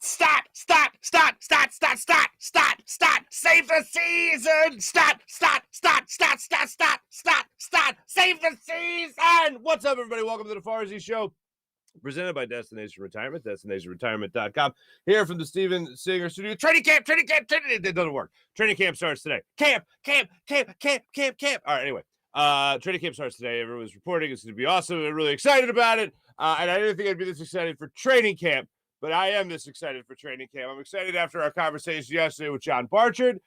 Stott. Save the season. Stott. Save the season. What's up, everybody? Welcome to the Farzy Show, presented by Destination Retirement, destinationretirement.com. Here from the Steven Singer Studio. Training camp. It doesn't work. Training camp starts today. Camp. All right, anyway. Training camp starts today. Everyone's reporting. It's going to be awesome. I'm really excited about it. And I didn't think I'd be this excited for training camp, but I am this excited for training camp. I'm excited after our conversation yesterday with John Barchard,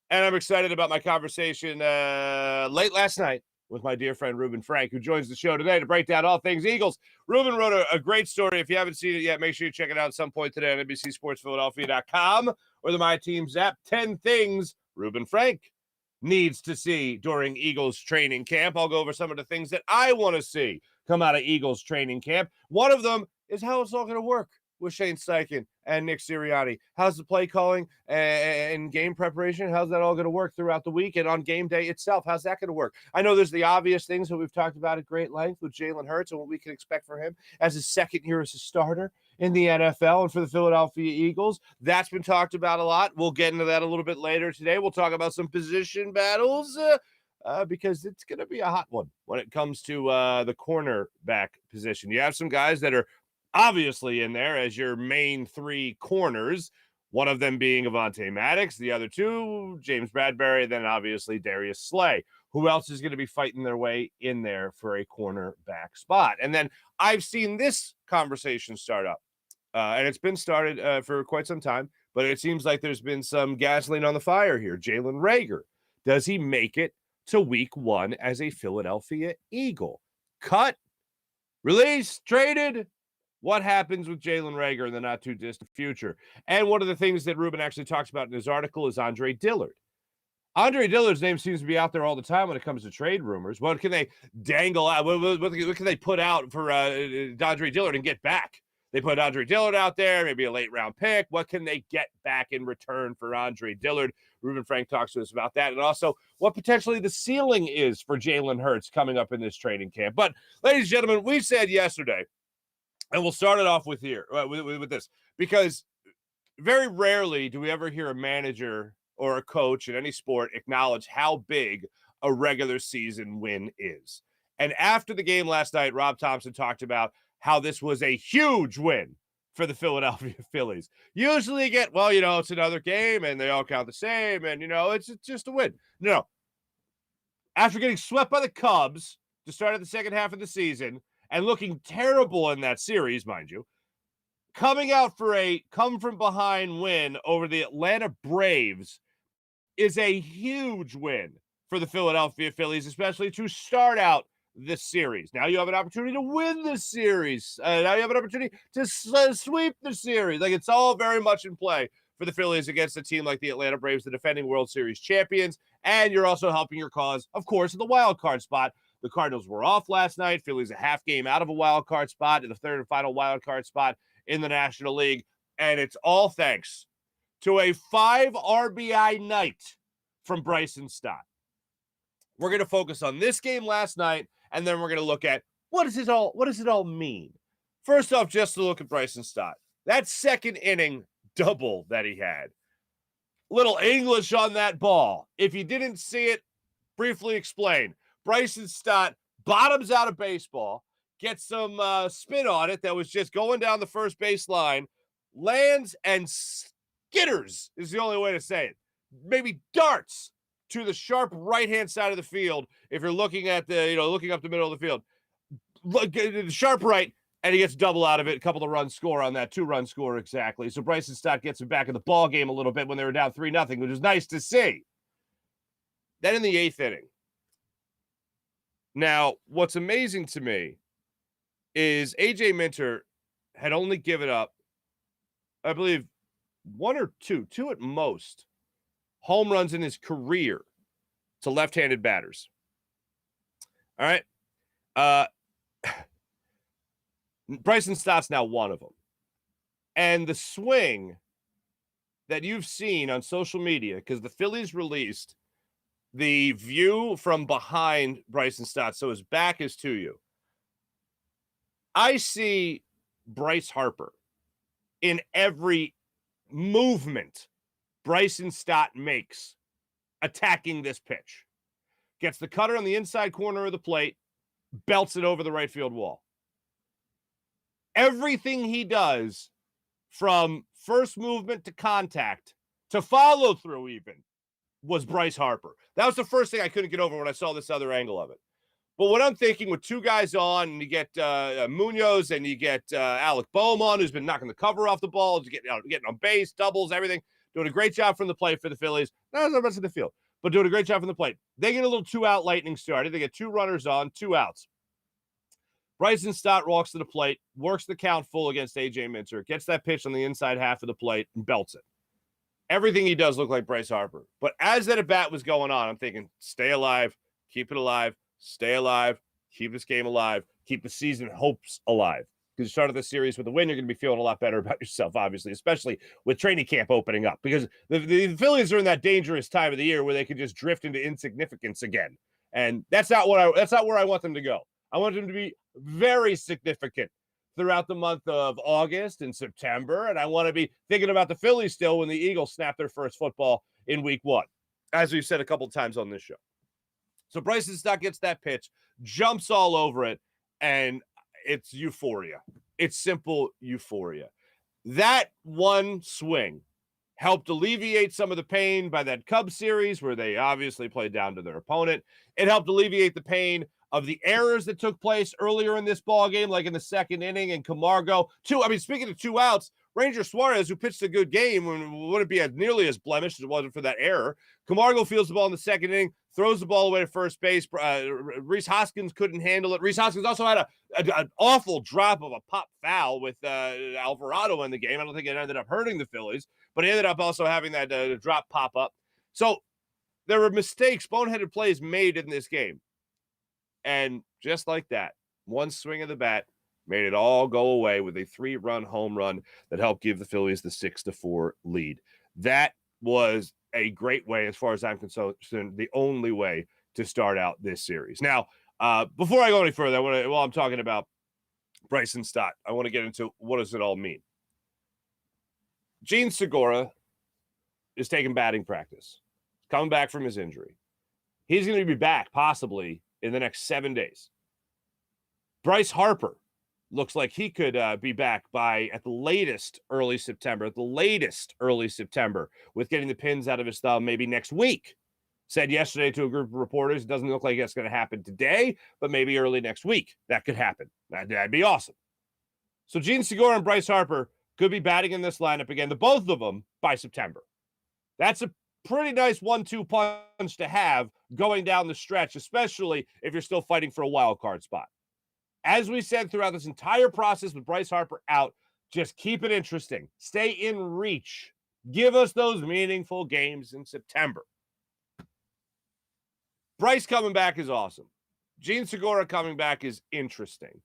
and I'm excited about my conversation late last night with my dear friend Reuben Frank, who joins the show today to break down all things Eagles. Reuben wrote a great story. If you haven't seen it yet, make sure you check it out at some point today on NBCSportsPhiladelphia.com or the My Teams app. 10 things Reuben Frank needs to see during Eagles training camp. I'll go over some of the things that I want to see come out of Eagles training camp. One of them is how it's all going to work with Shane Steichen and Nick Sirianni. How's the play calling and game preparation? How's that all going to work throughout the week and on game day itself? How's that going to work? I know there's the obvious things that we've talked about at great length with Jalen Hurts and what we can expect from him as his second year as a starter in the NFL and for the Philadelphia Eagles. That's been talked about a lot. We'll get into that a little bit later today. We'll talk about some position battles because it's going to be a hot one when it comes to the cornerback position. You have some guys that are obviously in there as your main three corners, one of them being Avonte Maddox, the other two, James Bradbury, then obviously Darius Slay. Who else is going to be fighting their way in there for a cornerback spot? And then I've seen this conversation start up, and it's been started for quite some time, but it seems like there's been some gasoline on the fire here. Jalen Reagor, does he make it to week one as a Philadelphia Eagle? Cut, released, traded? What happens with Jalen Reagor in the not-too-distant future? And one of the things that Reuben actually talks about in his article is Andre Dillard. Andre Dillard's name seems to be out there all the time when it comes to trade rumors. What can they dangle out? What can they put out for Andre Dillard and get back? They put Andre Dillard out there, maybe a late-round pick. What can they get back in return for Andre Dillard? Reuben Frank talks to us about that, and also what potentially the ceiling is for Jalen Hurts coming up in this training camp. But, ladies and gentlemen, we said yesterday, and we'll start it off with this, because very rarely do we ever hear a manager or a coach in any sport acknowledge how big a regular season win is. And after the game last night, Rob Thompson talked about how this was a huge win for the Philadelphia Phillies. Usually you get, it's another game and they all count the same and, it's just a win. No. After getting swept by the Cubs to start at the second half of the season and looking terrible in that series, mind you, coming out for a come-from-behind win over the Atlanta Braves is a huge win for the Philadelphia Phillies, especially to start out this series. Now you have an opportunity to win this series. Now you have an opportunity to sweep the series. Like, it's all very much in play for the Phillies against a team like the Atlanta Braves, the defending World Series champions. And you're also helping your cause, of course, in the wild card spot. The Cardinals were off last night. Phillies a half game out of a wild card spot in the third and final wild card spot in the National League. And it's all thanks to a 5 RBI night from Bryson Stott. We're going to focus on this game last night, and then we're going to look at what does it all mean? First off, just to look at Bryson Stott. That second inning double that he had. Little English on that ball. If you didn't see it, briefly explain. Bryson Stott bottoms out of baseball, gets some spin on it that was just going down the first base line, lands and skitters is the only way to say it. Maybe darts to the sharp right-hand side of the field if you're looking at looking up the middle of the field. Look, sharp right, and he gets double out of it. A couple of runs score on that, 2-run score exactly. So Bryson Stott gets him back in the ball game a little bit when they were down 3-0, which was nice to see. Then in the 8th inning. Now, what's amazing to me is A.J. Minter had only given up, I believe, 1 or 2 at most, home runs in his career to left-handed batters. All right. Bryson Stott's now one of them. And the swing that you've seen on social media, because the Phillies released the view from behind Bryson Stott, so his back is to you. I see Bryce Harper in every movement Bryson Stott makes attacking this pitch. Gets the cutter on the inside corner of the plate, belts it over the right field wall. Everything he does, from first movement to contact to follow through even, was Bryce Harper. That was the first thing I couldn't get over when I saw this other angle of it. But what I'm thinking, with two guys on, and you get Munoz and you get Alec Beaumont, who's been knocking the cover off the ball, getting on base, doubles, everything, doing a great job from the plate for the Phillies. Not the rest of the field, but doing a great job from the plate. They get a little two-out lightning started. They get two runners on, 2 outs. Bryson Stott walks to the plate, works the count full against A.J. Minter, gets that pitch on the inside half of the plate, and belts it. Everything he does look like Bryce Harper. But as that at-bat was going on, I'm thinking, stay alive, keep it alive, stay alive, keep this game alive, keep the season hopes alive. Because you started the series with a win, you're going to be feeling a lot better about yourself, obviously, especially with training camp opening up. Because the Phillies are in that dangerous time of the year where they could just drift into insignificance again. And that's not where I want them to go. I want them to be very significant throughout the month of August and September, and I want to be thinking about the Phillies still when the Eagles snap their first football in week 1, as we've said a couple of times on this show. So Bryson Stott gets that pitch, jumps all over it, and it's euphoria. It's simple euphoria. That one swing helped alleviate some of the pain by that Cubs series where they obviously played down to their opponent. It helped alleviate the pain of the errors that took place earlier in this ball game, like in the second inning, and Camargo. Speaking of 2 outs, Ranger Suarez, who pitched a good game, wouldn't be nearly as blemished as it wasn't for that error. Camargo fields the ball in the second inning, throws the ball away to first base. Rhys Hoskins couldn't handle it. Rhys Hoskins also had an awful drop of a pop foul with Alvarado in the game. I don't think it ended up hurting the Phillies, but he ended up also having that drop pop up. So there were mistakes, boneheaded plays made in this game. And just like that, one swing of the bat made it all go away with a 3-run home run that helped give the Phillies the 6-4 lead. That was a great way, as far as I'm concerned, the only way to start out this series. Now, before I go any further, while I'm talking about Bryson Stott, I want to get into what does it all mean. Jean Segura is taking batting practice, coming back from his injury. He's going to be back possibly in the next 7 days. Bryce Harper looks like he could be back by at the latest early September, with getting the pins out of his thumb maybe next week. Said yesterday to a group of reporters, it doesn't look like it's going to happen today, but maybe early next week. That could happen. That'd be awesome. So Jean Segura and Bryce Harper could be batting in this lineup again, the both of them, by September. That's a pretty nice 1-2 punch to have going down the stretch, especially if you're still fighting for a wild card spot. As we said throughout this entire process with Bryce Harper out, just keep it interesting. Stay in reach. Give us those meaningful games in September. Bryce coming back is awesome. Jean Segura coming back is interesting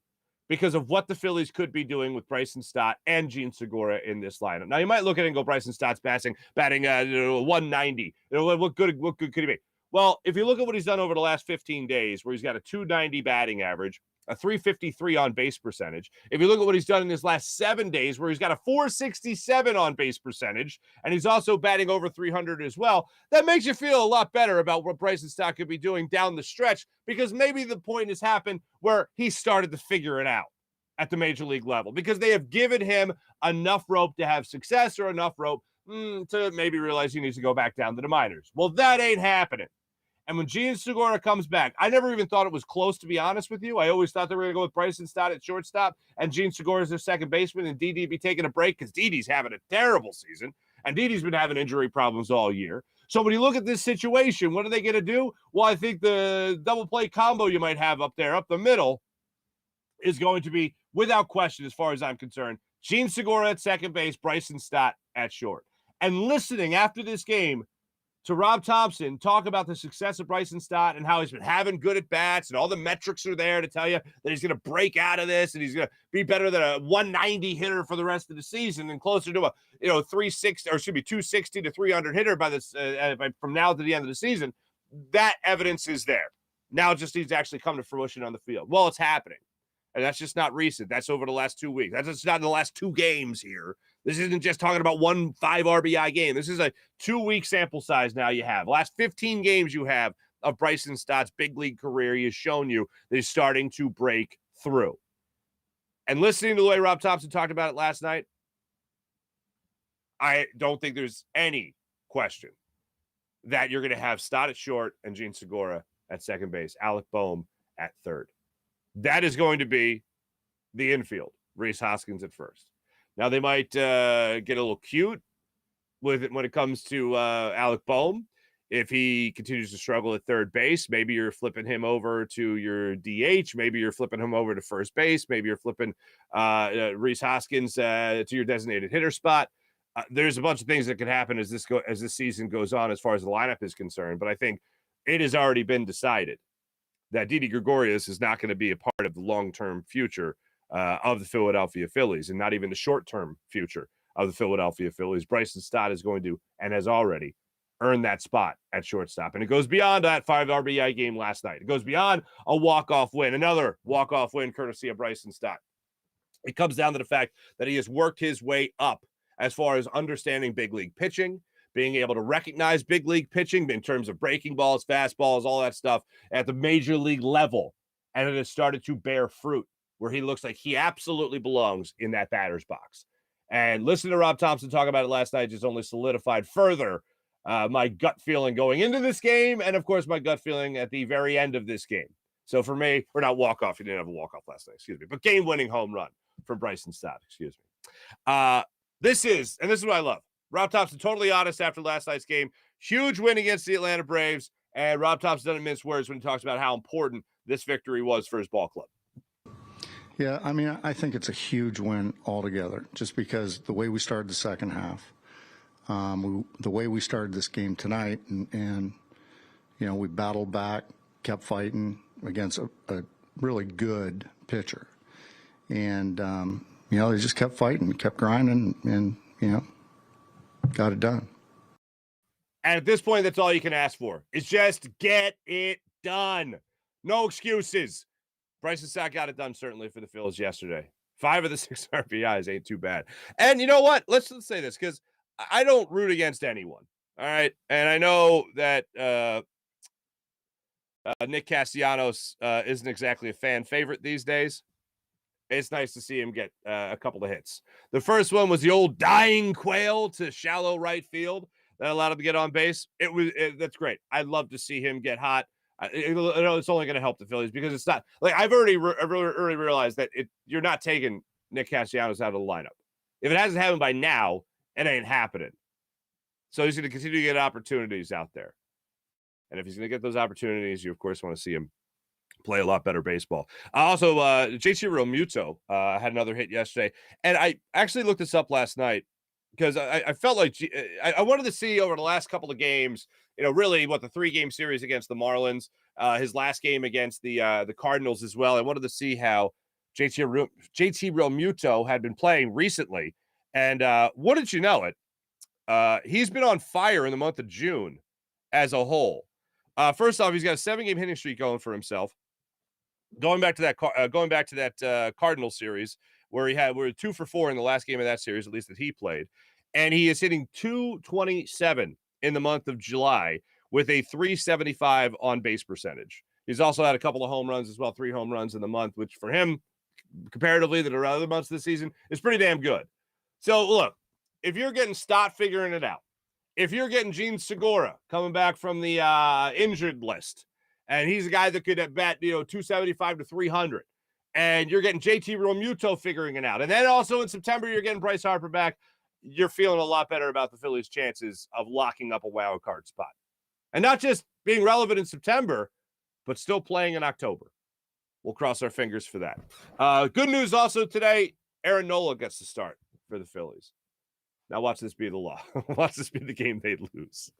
because of what the Phillies could be doing with Bryson Stott and Jean Segura in this lineup. Now, you might look at it and go, Bryson Stott's batting 190. What good could he be? Well, if you look at what he's done over the last 15 days, where he's got a 290 batting average, a 353 on base percentage. If you look at what he's done in his last 7 days, where he's got a 467 on base percentage, and he's also batting over 300 as well, that makes you feel a lot better about what Bryson Stott could be doing down the stretch, because maybe the point has happened where he started to figure it out at the major league level, because they have given him enough rope to have success, or enough rope to maybe realize he needs to go back down to the minors. Well, that ain't happening. And when Jean Segura comes back, I never even thought it was close, to be honest with you. I always thought they were going to go with Bryson Stott at shortstop and Jean Segura as their second baseman, and Didi be taking a break because Didi's having a terrible season, and Didi's been having injury problems all year. So when you look at this situation, what are they going to do? Well, I think the double play combo you might have up there, up the middle, is going to be, without question, as far as I'm concerned, Jean Segura at second base, Bryson Stott at short. And listening after this game to Rob Thompson talk about the success of Bryson Stott and how he's been having good at-bats, and all the metrics are there to tell you that he's going to break out of this and he's going to be better than a 190 hitter for the rest of the season and closer to a 260 to 300 hitter by this from now to the end of the season. That evidence is there. Now it just needs to actually come to fruition on the field. Well, it's happening. And that's just not recent. That's over the last 2 weeks. That's just not in the last 2 games here. This isn't just talking about 1 5 RBI game. This is a 2-week sample size now you have. Last 15 games you have of Bryson Stott's big league career, he has shown you that he's starting to break through. And listening to the way Rob Thompson talked about it last night, I don't think there's any question that you're going to have Stott at short and Gene Segura at second base, Alec Boehm at third. That is going to be the infield. Rhys Hoskins at first. Now they might get a little cute with it when it comes to Alec Boehm. If he continues to struggle at third base, maybe you're flipping him over to your DH. Maybe you're flipping him over to first base. Maybe you're flipping Rhys Hoskins to your designated hitter spot. There's a bunch of things that could happen as this season goes on as far as the lineup is concerned. But I think it has already been decided that Didi Gregorius is not going to be a part of the long-term future of the Philadelphia Phillies, and not even the short-term future of the Philadelphia Phillies. Bryson Stott is going to, and has already, earned that spot at shortstop. And it goes beyond that 5 RBI game last night. It goes beyond a walk-off win, another walk-off win courtesy of Bryson Stott. It comes down to the fact that he has worked his way up as far as understanding big league pitching, being able to recognize big league pitching in terms of breaking balls, fastballs, all that stuff at the major league level. And it has started to bear fruit where he looks like he absolutely belongs in that batter's box. And listening to Rob Thompson talk about it last night just only solidified further my gut feeling going into this game, and of course my gut feeling at the very end of this game. So for me, or not walk-off, he didn't have a walk-off last night, excuse me, but game-winning home run from Bryson Stott, excuse me. This is what I love. Rob Thompson, totally honest after last night's game. Huge win against the Atlanta Braves, and Rob Thompson doesn't mince words when he talks about how important this victory was for his ball club. Yeah, I mean, I think it's a huge win altogether, just because the way we started the second half, the way we started this game tonight, and you know, we battled back, kept fighting against a really good pitcher, and you know, they just kept fighting, kept grinding, and you know, got it done. And at this point, that's all you can ask for, is just get it done. No excuses. Bryson Stott got it done, certainly, for the Phillies yesterday. 5 of the 6 RBIs ain't too bad. And you know what? Let's say this, because I don't root against anyone, all right? And I know that Nick Castellanos isn't exactly a fan favorite these days. It's nice to see him get a couple of hits. The first one was the old dying quail to shallow right field that allowed him to get on base. That's great. I'd love to see him get hot. It's only going to help the Phillies, because it's not like I've already realized that you're not taking Nick Castellanos out of the lineup. If it hasn't happened by now, it ain't happening. So he's going to continue to get opportunities out there. And if he's going to get those opportunities, you, of course, want to see him play a lot better baseball. Also, JT Realmuto had another hit yesterday. And I actually looked this up last night because I felt like I wanted to see over the last couple of games, you know, really what the 3-game series against the Marlins, his last game against the Cardinals as well. I wanted to see how JT Realmuto had been playing recently. And wouldn't you know it, he's been on fire in the month of June as a whole. First off, he's got a 7-game hitting streak going for himself. Going back to that Cardinals series where we're 2 for 4 in the last game of that series, at least that he played, and he is hitting .227 in the month of July with a .375 on base percentage. He's also had a couple of home runs as well, 3 home runs in the month, which for him, comparatively to the other months of the season, is pretty damn good. So look, if you're getting Stott figuring it out, if you're getting Gene Segura coming back from the injured list, and he's a guy that could bat, you know, 275 to 300, and you're getting JT Realmuto figuring it out, and then also in September you're getting Bryce Harper back, you're feeling a lot better about the Phillies' chances of locking up a wild card spot, and not just being relevant in September, but still playing in October. We'll cross our fingers for that. Good news also today: Aaron Nola gets to start for the Phillies. Now watch this be the law. Watch this be the game they lose.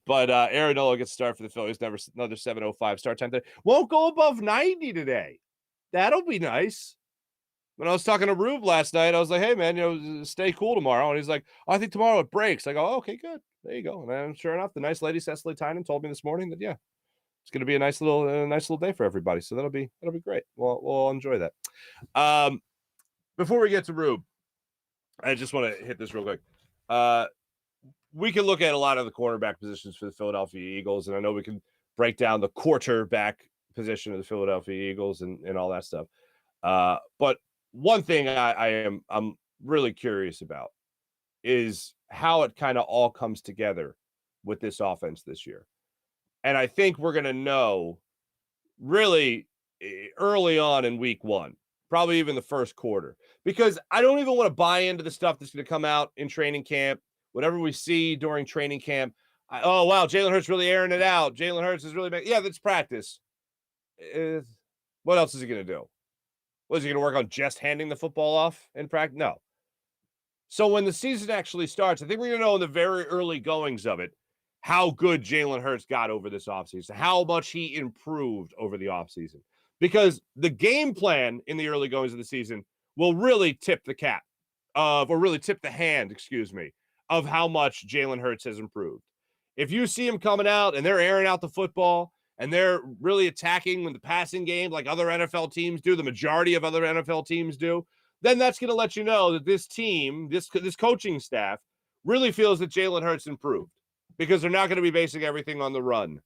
But Aaron Nola gets to start for the Phillies. Another 7:05 start time today. Won't go above 90 today. That'll be nice. When I was talking to Roob last night, I was like, hey, man, you know, stay cool tomorrow. And he's like, oh, I think tomorrow it breaks. I go, oh, okay, good. There you go. And sure enough, the nice lady, Cecily Tynan, told me this morning that, yeah, it's going to be a nice little day for everybody. So that'll be great. We'll enjoy that. Before we get to Roob, I just want to hit this real quick. We can look at a lot of the cornerback positions for the Philadelphia Eagles, and I know we can break down the quarterback position of the Philadelphia Eagles and all that stuff. But one thing I'm really curious about is how it kind of all comes together with this offense this year. And I think we're going to know really early on in week one, probably even the first quarter, because I don't even want to buy into the stuff that's going to come out in training camp, whatever we see during training camp. Oh, wow, Jalen Hurts really airing it out. Jalen Hurts is really yeah, that's practice. What else is he going to do? Was he going to work on just handing the football off in practice? No. So when the season actually starts, I think we're going to know in the very early goings of it how good Jalen Hurts got over this offseason, how much he improved over the offseason. Because the game plan in the early goings of the season will really tip the cap or really tip the hand, of how much Jalen Hurts has improved. If you see him coming out and they're airing out the football and they're really attacking in the passing game like other NFL teams do, the majority of other NFL teams do, then that's going to let you know that this team, this coaching staff, really feels that Jalen Hurts improved because they're not going to be basing everything on the run.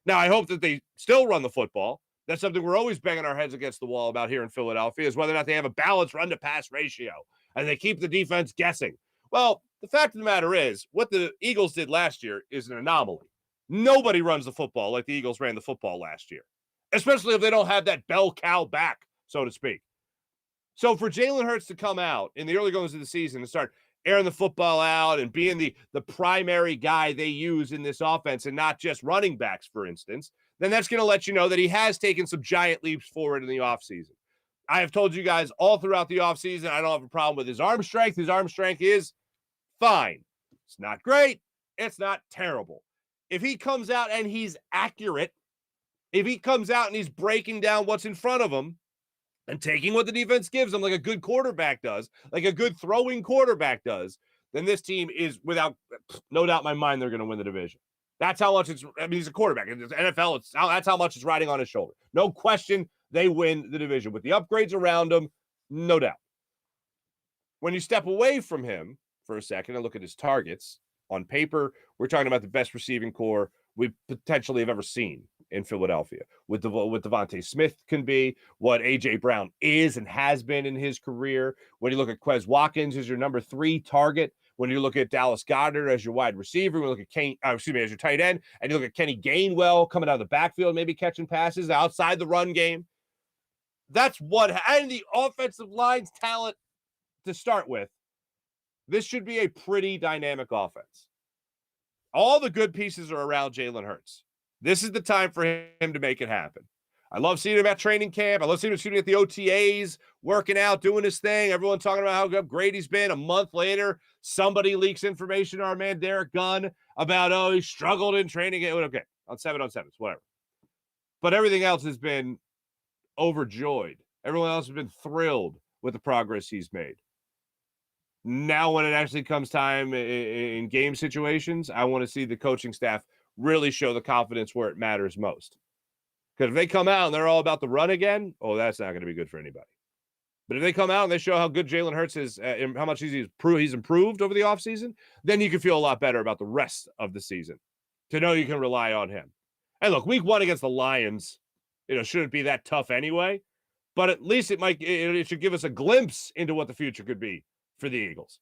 Now, I hope that they still run the football. That's something we're always banging our heads against the wall about here in Philadelphia, is whether or not they have a balanced run-to-pass ratio and they keep the defense guessing. Well, the fact of the matter is, what the Eagles did last year is an anomaly. Nobody runs the football like the Eagles ran the football last year, especially if they don't have that bell cow back, so to speak. So for Jalen Hurts to come out in the early goings of the season and start airing the football out and being the primary guy they use in this offense and not just running backs, for instance, then that's going to let you know that he has taken some giant leaps forward in the offseason. I have told you guys all throughout the offseason, I don't have a problem with his arm strength. His arm strength is fine. It's not great. It's not terrible. If he comes out and he's accurate, if he comes out and he's breaking down what's in front of him and taking what the defense gives him like a good quarterback does, like a good throwing quarterback does, then this team is, without no doubt in my mind, they're going to win the division. That's how much he's a quarterback. It's NFL. That's how much it's riding on his shoulder. No question, they win the division. With the upgrades around him, no doubt. When you step away from him for a second and look at his targets, on paper, we're talking about the best receiving core we potentially have ever seen in Philadelphia. With Devontae Smith can be, what A.J. Brown is and has been in his career. When you look at Quez Watkins as your number 3 target, when you look at Dallas Goedert as your wide receiver, when you look at as your tight end, and you look at Kenny Gainwell coming out of the backfield, maybe catching passes outside the run game. That's what, and the offensive line's talent to start with. This should be a pretty dynamic offense. All the good pieces are around Jalen Hurts. This is the time for him to make it happen. I love seeing him at training camp. I love seeing him shooting at the OTAs, working out, doing his thing. Everyone talking about how great he's been. A month later, somebody leaks information to our man Derek Gunn about, he struggled in training. Okay, on 7-on-7s, whatever. But everything else has been overjoyed. Everyone else has been thrilled with the progress he's made. Now, when it actually comes time in game situations, I want to see the coaching staff really show the confidence where it matters most. Because if they come out and they're all about the run again, that's not going to be good for anybody. But if they come out and they show how good Jalen Hurts is, how much he's improved over the offseason, then you can feel a lot better about the rest of the season to know you can rely on him. And look, week 1 against the Lions, shouldn't be that tough anyway. But at least it should give us a glimpse into what the future could be for the Eagles.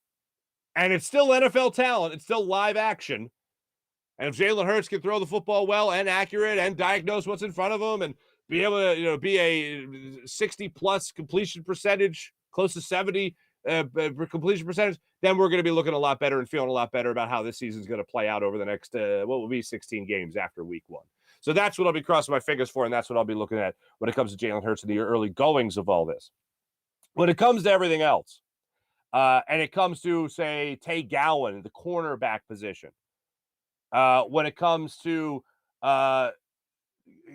And it's still NFL talent. It's still live action. And if Jalen Hurts can throw the football well and accurate and diagnose what's in front of him and be able to, be a 60-plus completion percentage, close to 70 completion percentage, then we're going to be looking a lot better and feeling a lot better about how this season's going to play out over the next, what will be 16 games after week 1. So that's what I'll be crossing my fingers for, and that's what I'll be looking at when it comes to Jalen Hurts and the early goings of all this. When it comes to everything else, and it comes to, say, Tay Gowan, the cornerback position, when it comes to the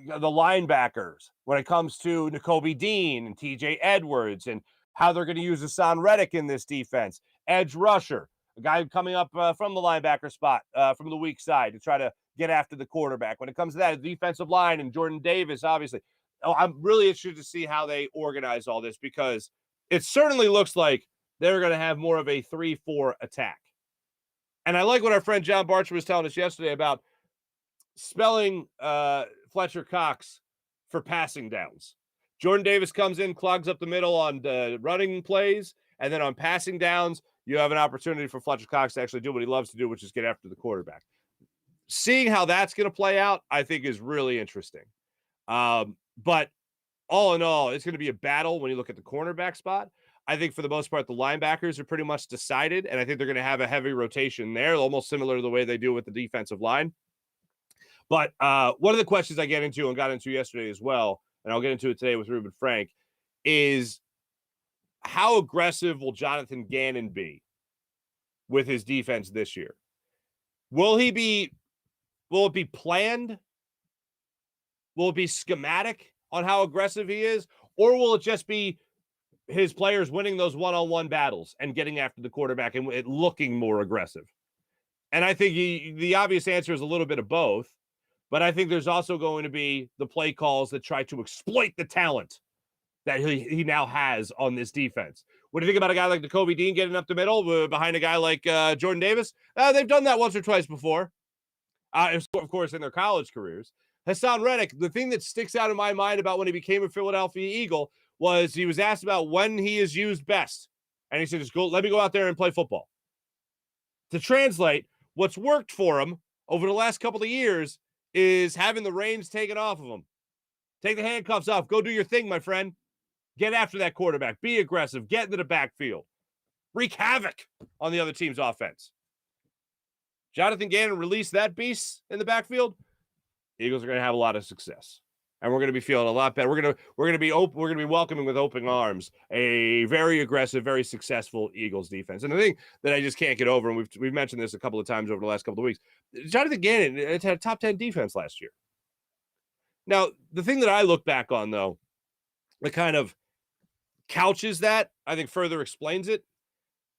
linebackers, when it comes to Nakobe Dean and TJ Edwards and how they're going to use Hassan Reddick in this defense, edge rusher, a guy coming up from the linebacker spot from the weak side to try to get after the quarterback. When it comes to that, the defensive line and Jordan Davis, obviously. I'm really interested to see how they organize all this, because it certainly looks like they're going to have more of a 3-4 attack. And I like what our friend John Barcher was telling us yesterday about spelling Fletcher Cox for passing downs. Jordan Davis comes in, clogs up the middle on the running plays, and then on passing downs, you have an opportunity for Fletcher Cox to actually do what he loves to do, which is get after the quarterback. Seeing how that's going to play out, I think is really interesting. But all in all, it's going to be a battle when you look at the cornerback spot. I think for the most part, the linebackers are pretty much decided, and I think they're going to have a heavy rotation there, almost similar to the way they do with the defensive line. But one of the questions I get into and got into yesterday as well, and I'll get into it today with Reuben Frank, is how aggressive will Jonathan Gannon be with his defense this year? Will it be planned? Will it be schematic on how aggressive he is? Or will it just be his players winning those one-on-one battles and getting after the quarterback and it looking more aggressive? And I think the obvious answer is a little bit of both, but I think there's also going to be the play calls that try to exploit the talent that he now has on this defense. What do you think about a guy like Nakobe Dean getting up the middle behind a guy like Jordan Davis? They've done that once or twice before, of course, in their college careers. Hassan Reddick, the thing that sticks out in my mind about when he became a Philadelphia Eagle was he was asked about when he is used best. And he said, let me go out there and play football. To translate, what's worked for him over the last couple of years is having the reins taken off of him. Take the handcuffs off. Go do your thing, my friend. Get after that quarterback. Be aggressive. Get into the backfield. Wreak havoc on the other team's offense. Jonathan Gannon released that beast in the backfield. Eagles are going to have a lot of success, and we're going to be feeling a lot better. We're going to be welcoming with open arms a very aggressive, very successful Eagles defense. And the thing that I just can't get over, and we've mentioned this a couple of times over the last couple of weeks, Jonathan Gannon had a top 10 defense last year. Now, the thing that I look back on, though, that kind of couches that, I think further explains it,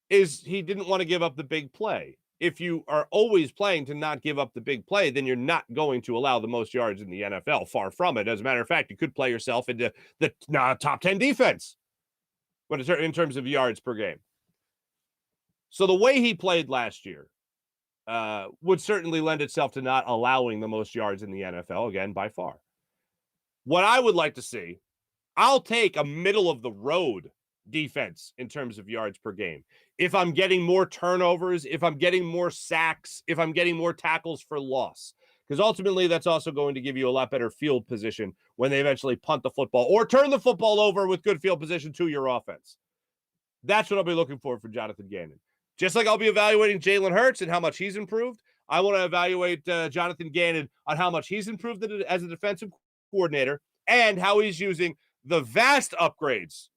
is he didn't want to give up the big play. If you are always playing to not give up the big play, then you're not going to allow the most yards in the NFL. Far from it. As a matter of fact, you could play yourself into the top 10 defense in terms of yards per game. So the way he played last year would certainly lend itself to not allowing the most yards in the NFL, again, by far. What I would like to see, I'll take a middle-of-the-road defense in terms of yards per game. If I'm getting more turnovers, if I'm getting more sacks, if I'm getting more tackles for loss, because ultimately that's also going to give you a lot better field position when they eventually punt the football or turn the football over with good field position to your offense. That's what I'll be looking for Jonathan Gannon. Just like I'll be evaluating Jalen Hurts and how much he's improved, I want to evaluate Jonathan Gannon on how much he's improved as a defensive coordinator and how he's using the vast upgrades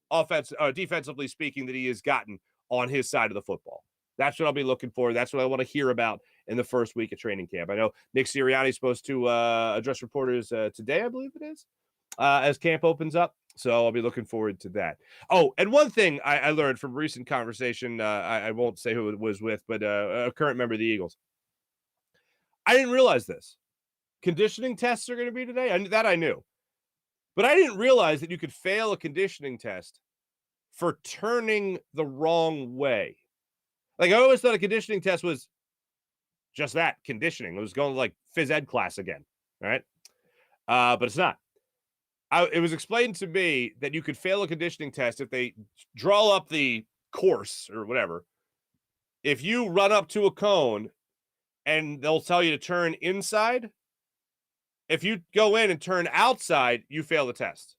defensively speaking, that he has gotten on his side of the football. That's what I'll be looking for. That's what I want to hear about in the first week of training camp. I know Nick Sirianni is supposed to address reporters today, I believe it is, as camp opens up. So I'll be looking forward to that. Oh, and one thing I learned from recent conversation, I won't say who it was with, but a current member of the Eagles. I didn't realize this. Conditioning tests are going to be today. I knew. But I didn't realize that you could fail a conditioning test for turning the wrong way. Like, I always thought a conditioning test was just that, conditioning. It was going to like phys ed class again, right? But it's not. It was explained to me that you could fail a conditioning test if they draw up the course or whatever. If you run up to a cone and they'll tell you to turn inside, if you go in and turn outside, you fail the test.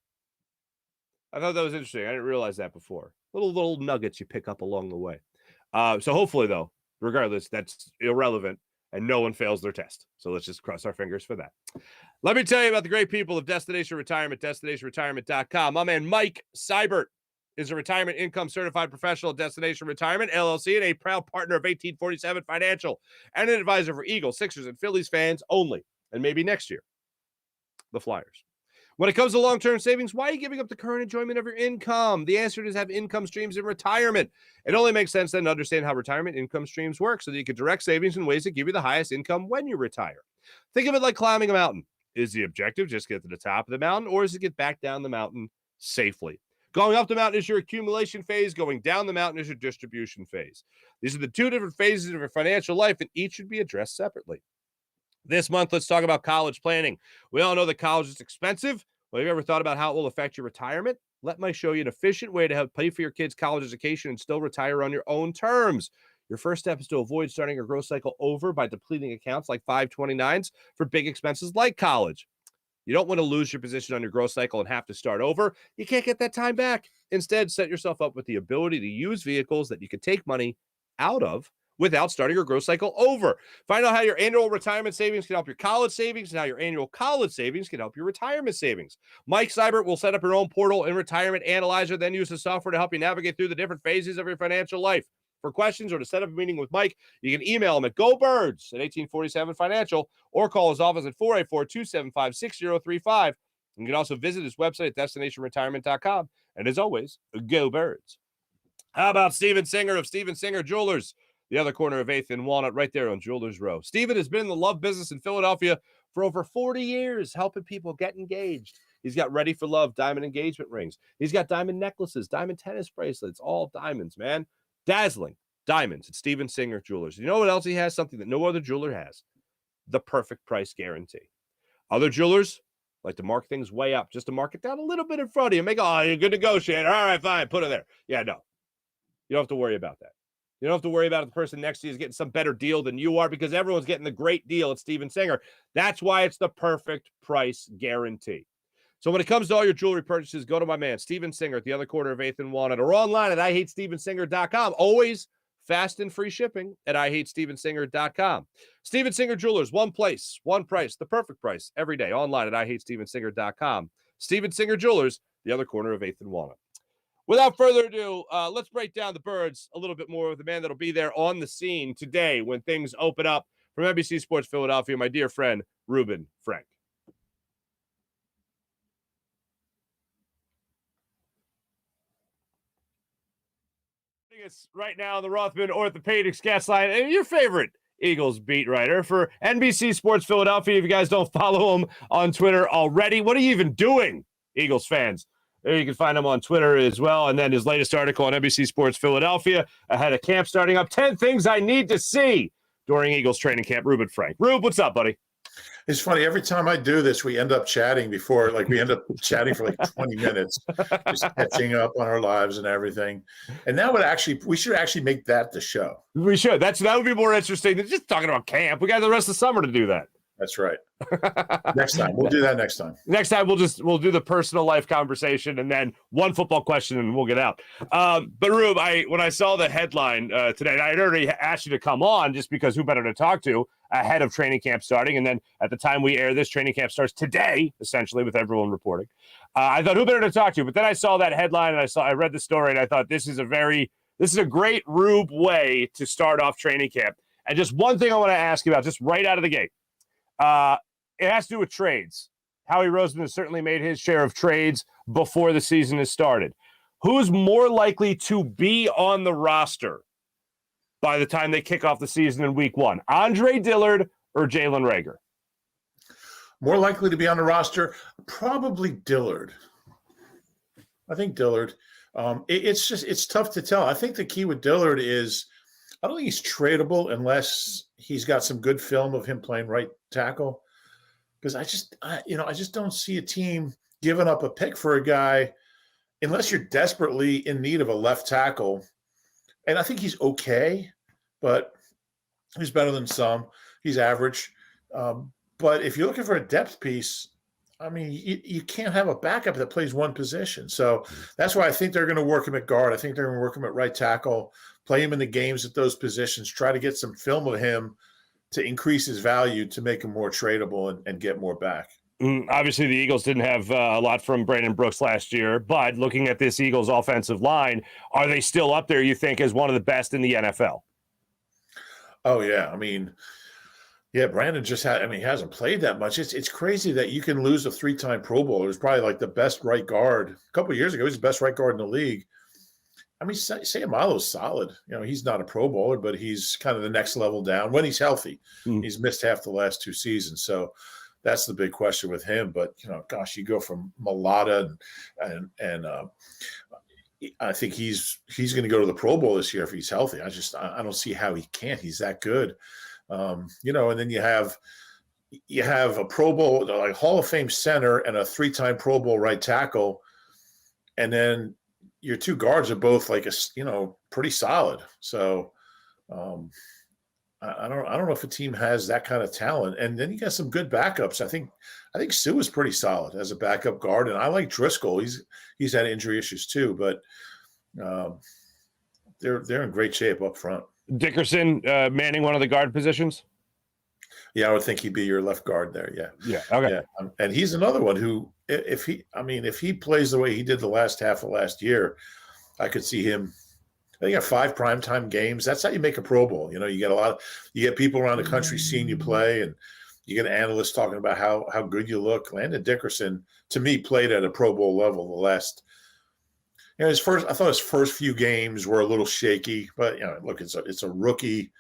I thought that was interesting. I didn't realize that before. Little nuggets you pick up along the way. So hopefully, though, regardless, that's irrelevant and no one fails their test. So let's just cross our fingers for that. Let me tell you about the great people of Destination Retirement, destinationretirement.com. My man Mike Seibert is a retirement income certified professional at Destination Retirement, LLC, and a proud partner of 1847 Financial and an advisor for Eagles, Sixers, and Phillies fans only, and maybe next year, the Flyers. When it comes to long-term savings, why are you giving up the current enjoyment of your income? The answer is have income streams in retirement. It only makes sense then to understand how retirement income streams work so that you can direct savings in ways that give you the highest income when you retire. Think of it like climbing a mountain. Is the objective just get to the top of the mountain, or is it get back down the mountain safely? Going up the mountain is your accumulation phase. Going down the mountain is your distribution phase. These are the two different phases of your financial life, and each should be addressed separately. This month, let's talk about college planning. We all know that college is expensive. Well, have you ever thought about how it will affect your retirement? Let Mike show you an efficient way to help pay for your kids' college education and still retire on your own terms. Your first step is to avoid starting your growth cycle over by depleting accounts like 529s for big expenses like college. You don't want to lose your position on your growth cycle and have to start over. You can't get that time back. Instead, set yourself up with the ability to use vehicles that you can take money out of without starting your growth cycle over. Find out how your annual retirement savings can help your college savings and how your annual college savings can help your retirement savings. Mike Seibert will set up your own portal and retirement analyzer, then use the software to help you navigate through the different phases of your financial life. For questions or to set up a meeting with Mike, you can email him at GoBirds at 1847 Financial or call his office at 484-275-6035. You can also visit his website at destinationretirement.com. And as always, go Birds. How about Steven Singer of Steven Singer Jewelers, the other corner of 8th and Walnut, right there on Jewelers Row? Steven has been in the love business in Philadelphia for over 40 years, helping people get engaged. He's got Ready for Love diamond engagement rings. He's got diamond necklaces, diamond tennis bracelets, all diamonds, man. Dazzling diamonds at Steven Singer Jewelers. You know what else he has? Something that no other jeweler has. The perfect price guarantee. Other jewelers like to mark things way up just to mark it down a little bit in front of you. Make, oh, you're good negotiator. All right, fine, put it there. Yeah, no. You don't have to worry about that. You don't have to worry about if the person next to you is getting some better deal than you are because everyone's getting the great deal at Steven Singer. That's why it's the perfect price guarantee. So when it comes to all your jewelry purchases, go to my man, Steven Singer, at the other corner of 8th and Walnut, or online at IHateStevenSinger.com. Always fast and free shipping at IHateStevenSinger.com. Steven Singer Jewelers, one place, one price, the perfect price, every day, online at IHateStevenSinger.com. Steven Singer Jewelers, the other corner of 8th and Walnut. Without further ado, let's break down the Birds a little bit more with the man that'll be there on the scene today when things open up. From NBC Sports Philadelphia, my dear friend, Reuben Frank. Us right now on the Rothman Orthopaedics guest line, and your favorite Eagles beat writer for NBC Sports Philadelphia. If you guys don't follow him on Twitter already, what are you even doing, Eagles fans? You can find him on Twitter as well. And then his latest article on NBC Sports Philadelphia ahead of camp starting up. 10 things I need to see during Eagles training camp. Reuben Frank. Rube, what's up, buddy? It's funny. Every time I do this, we end up chatting before, like we end up chatting for like 20 minutes, just catching up on our lives and everything. And that would actually, we should actually make that the show. We should. That would be more interesting than just talking about camp. We got the rest of the summer to do that. That's right. Next time. We'll do that next time. Next time we'll do the personal life conversation and then one football question and we'll get out. But Rube, when I saw the headline today, I had already asked you to come on just because who better to talk to ahead of training camp starting. And then at the time we air this, training camp starts today, essentially, with everyone reporting. I thought who better to talk to? But then I saw that headline and I read the story and I thought this is a great Rube way to start off training camp. And just one thing I want to ask you about, just right out of the gate. It has to do with trades. Howie Roseman has certainly made his share of trades before the season has started. Who's more likely to be on the roster by the time they kick off the season in week one? Andre Dillard or Jalen Reagor? More likely to be on the roster? Probably Dillard. I think Dillard. It's tough to tell. I think the key with Dillard is I don't think he's tradable unless he's got some good film of him playing right tackle. Because I just don't see a team giving up a pick for a guy unless you're desperately in need of a left tackle. And I think he's okay, but he's better than some. He's average. But if you're looking for a depth piece, I mean, you can't have a backup that plays one position. So that's why I think they're going to work him at guard. I think they're going to work him at right tackle, play him in the games at those positions, try to get some film of him to increase his value to make him more tradable and get more back. Obviously, the Eagles didn't have a lot from Brandon Brooks last year, but looking at this Eagles offensive line, are they still up there, you think, as one of the best in the NFL? Oh, yeah. I mean, yeah, Brandon he hasn't played that much. It's crazy that you can lose a 3-time Pro Bowler. He was probably like the best right guard. A couple of years ago, he was the best right guard in the league. I mean, Sayamalo's solid. He's not a Pro Bowler, but he's kind of the next level down when he's healthy. He's missed half the last 2 seasons. So, That's the big question with him. But, gosh, you go from Mulata and I think he's going to go to the Pro Bowl this year if he's healthy. I don't see how he can't. He's that good. And then you have a Pro Bowl, like Hall of Fame center and a 3-time Pro Bowl right tackle. And then your two guards are both pretty solid. So I don't know if a team has that kind of talent. And then you got some good backups. I think Sue is pretty solid as a backup guard, and I like Driscoll. He's had injury issues too, but they're in great shape up front. Dickerson manning one of the guard positions. Yeah, I would think he'd be your left guard there. Yeah. Yeah. Okay. Yeah. And he's another one who, if he plays the way he did the last half of last year, I could see him. I think you have 5 primetime games. That's how you make a Pro Bowl. You get people around the country seeing you play, and you get analysts talking about how good you look. Landon Dickerson, to me, played at a Pro Bowl level the last. I thought his first few games were a little shaky, but look, it's a rookie,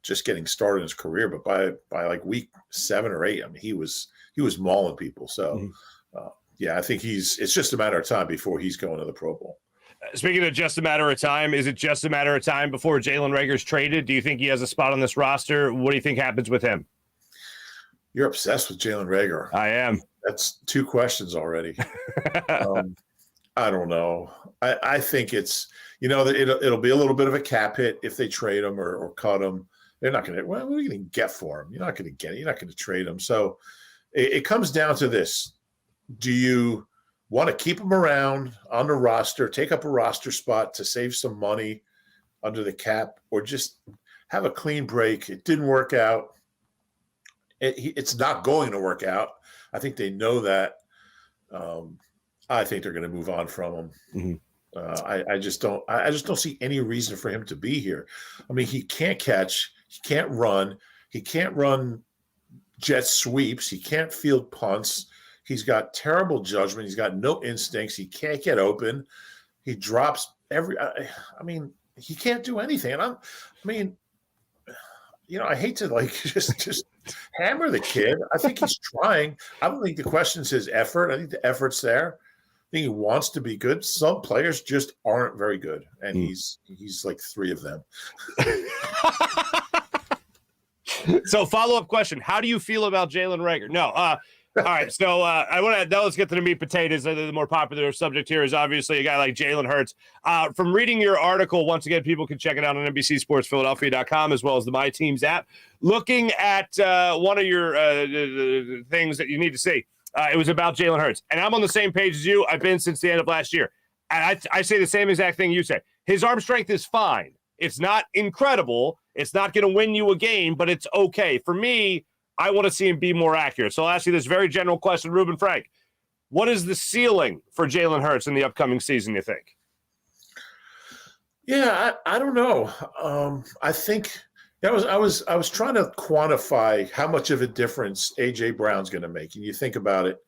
just getting started in his career. But by like week 7 or 8, he was mauling people. So I think it's just a matter of time before he's going to the Pro Bowl. Speaking of just a matter of time, is it just a matter of time before Jalen Reagor's traded? Do you think he has a spot on this roster? What do you think happens with him? You're obsessed with Jalen Reagor. I am. That's 2 questions already. I don't know. I think it's, it'll be a little bit of a cap hit if they trade him or cut him. They're not going to, what are you going to get for him? You're not going to get it. You're not going to trade him. So it comes down to this. Do you want to keep him around on the roster, take up a roster spot to save some money under the cap, or just have a clean break? It didn't work out. It's not going to work out. I think they know that. I think they're going to move on from him. Mm-hmm. I just don't see any reason for him to be here. He can't catch, he can't run jet sweeps, he can't field punts. He's got terrible judgment. He's got no instincts. He can't get open. He drops he can't do anything. And I hate to just hammer the kid. I think he's trying. I don't think the question's his effort. I think the effort's there. I think he wants to be good. Some players just aren't very good, and he's like 3 of them. So, follow-up question: how do you feel about Jalen Reagor? No. All right, so now let's get to the meat potatoes. The more popular subject here is obviously a guy like Jalen Hurts. From reading your article, once again, people can check it out on NBCSportsPhiladelphia.com as well as the My Teams app. Looking at one of your things that you need to see, it was about Jalen Hurts. And I'm on the same page as you. I've been since the end of last year. And I say the same exact thing you say. His arm strength is fine. It's not incredible. It's not going to win you a game, but it's okay. For me, I want to see him be more accurate. So I'll ask you this very general question, Reuben Frank. What is the ceiling for Jalen Hurts in the upcoming season, you think? Yeah, I don't know. I think I was trying to quantify how much of a difference A.J. Brown's going to make. And you think about it,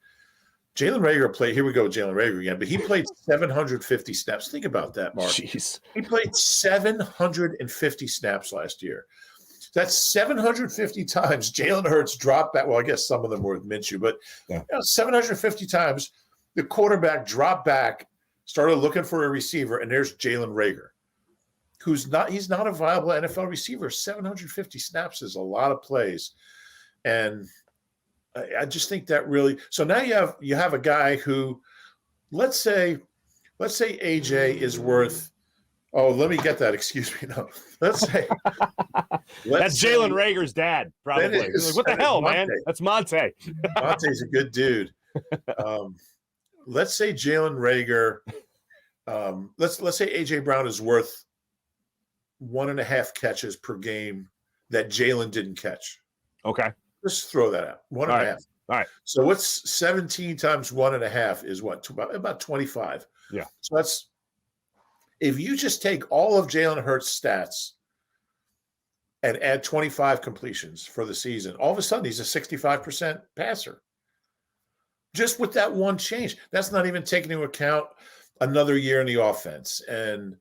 Jalen Reagor played – here we go, Jalen Reagor again. But he played 750 snaps. Think about that, Marc. Jeez. He played 750 snaps last year. That's 750 times Jalen Hurts dropped back. Well, I guess some of them were with Minshew, but 750 times the quarterback dropped back, started looking for a receiver, and there's Jalen Reagor, he's not a viable NFL receiver. 750 snaps is a lot of plays. And I just think that really – so now you have a guy who, let's say AJ is worth – oh, let me get that. Excuse me. No, let's say that's Jalen Reagor's dad, probably. Like, what the hell, Monte. man? That's Monte. Monte's a good dude. Let's say Jalen Reagor. Let's say AJ Brown is worth 1.5 catches per game that Jalen didn't catch. Okay, just throw that out. 1.5. All right. So what's 17 times 1.5 is what? About 25. Yeah. So that's. If you just take all of Jalen Hurts' stats and add 25 completions for the season, all of a sudden he's a 65% passer. Just with that one change. That's not even taking into account another year in the offense and,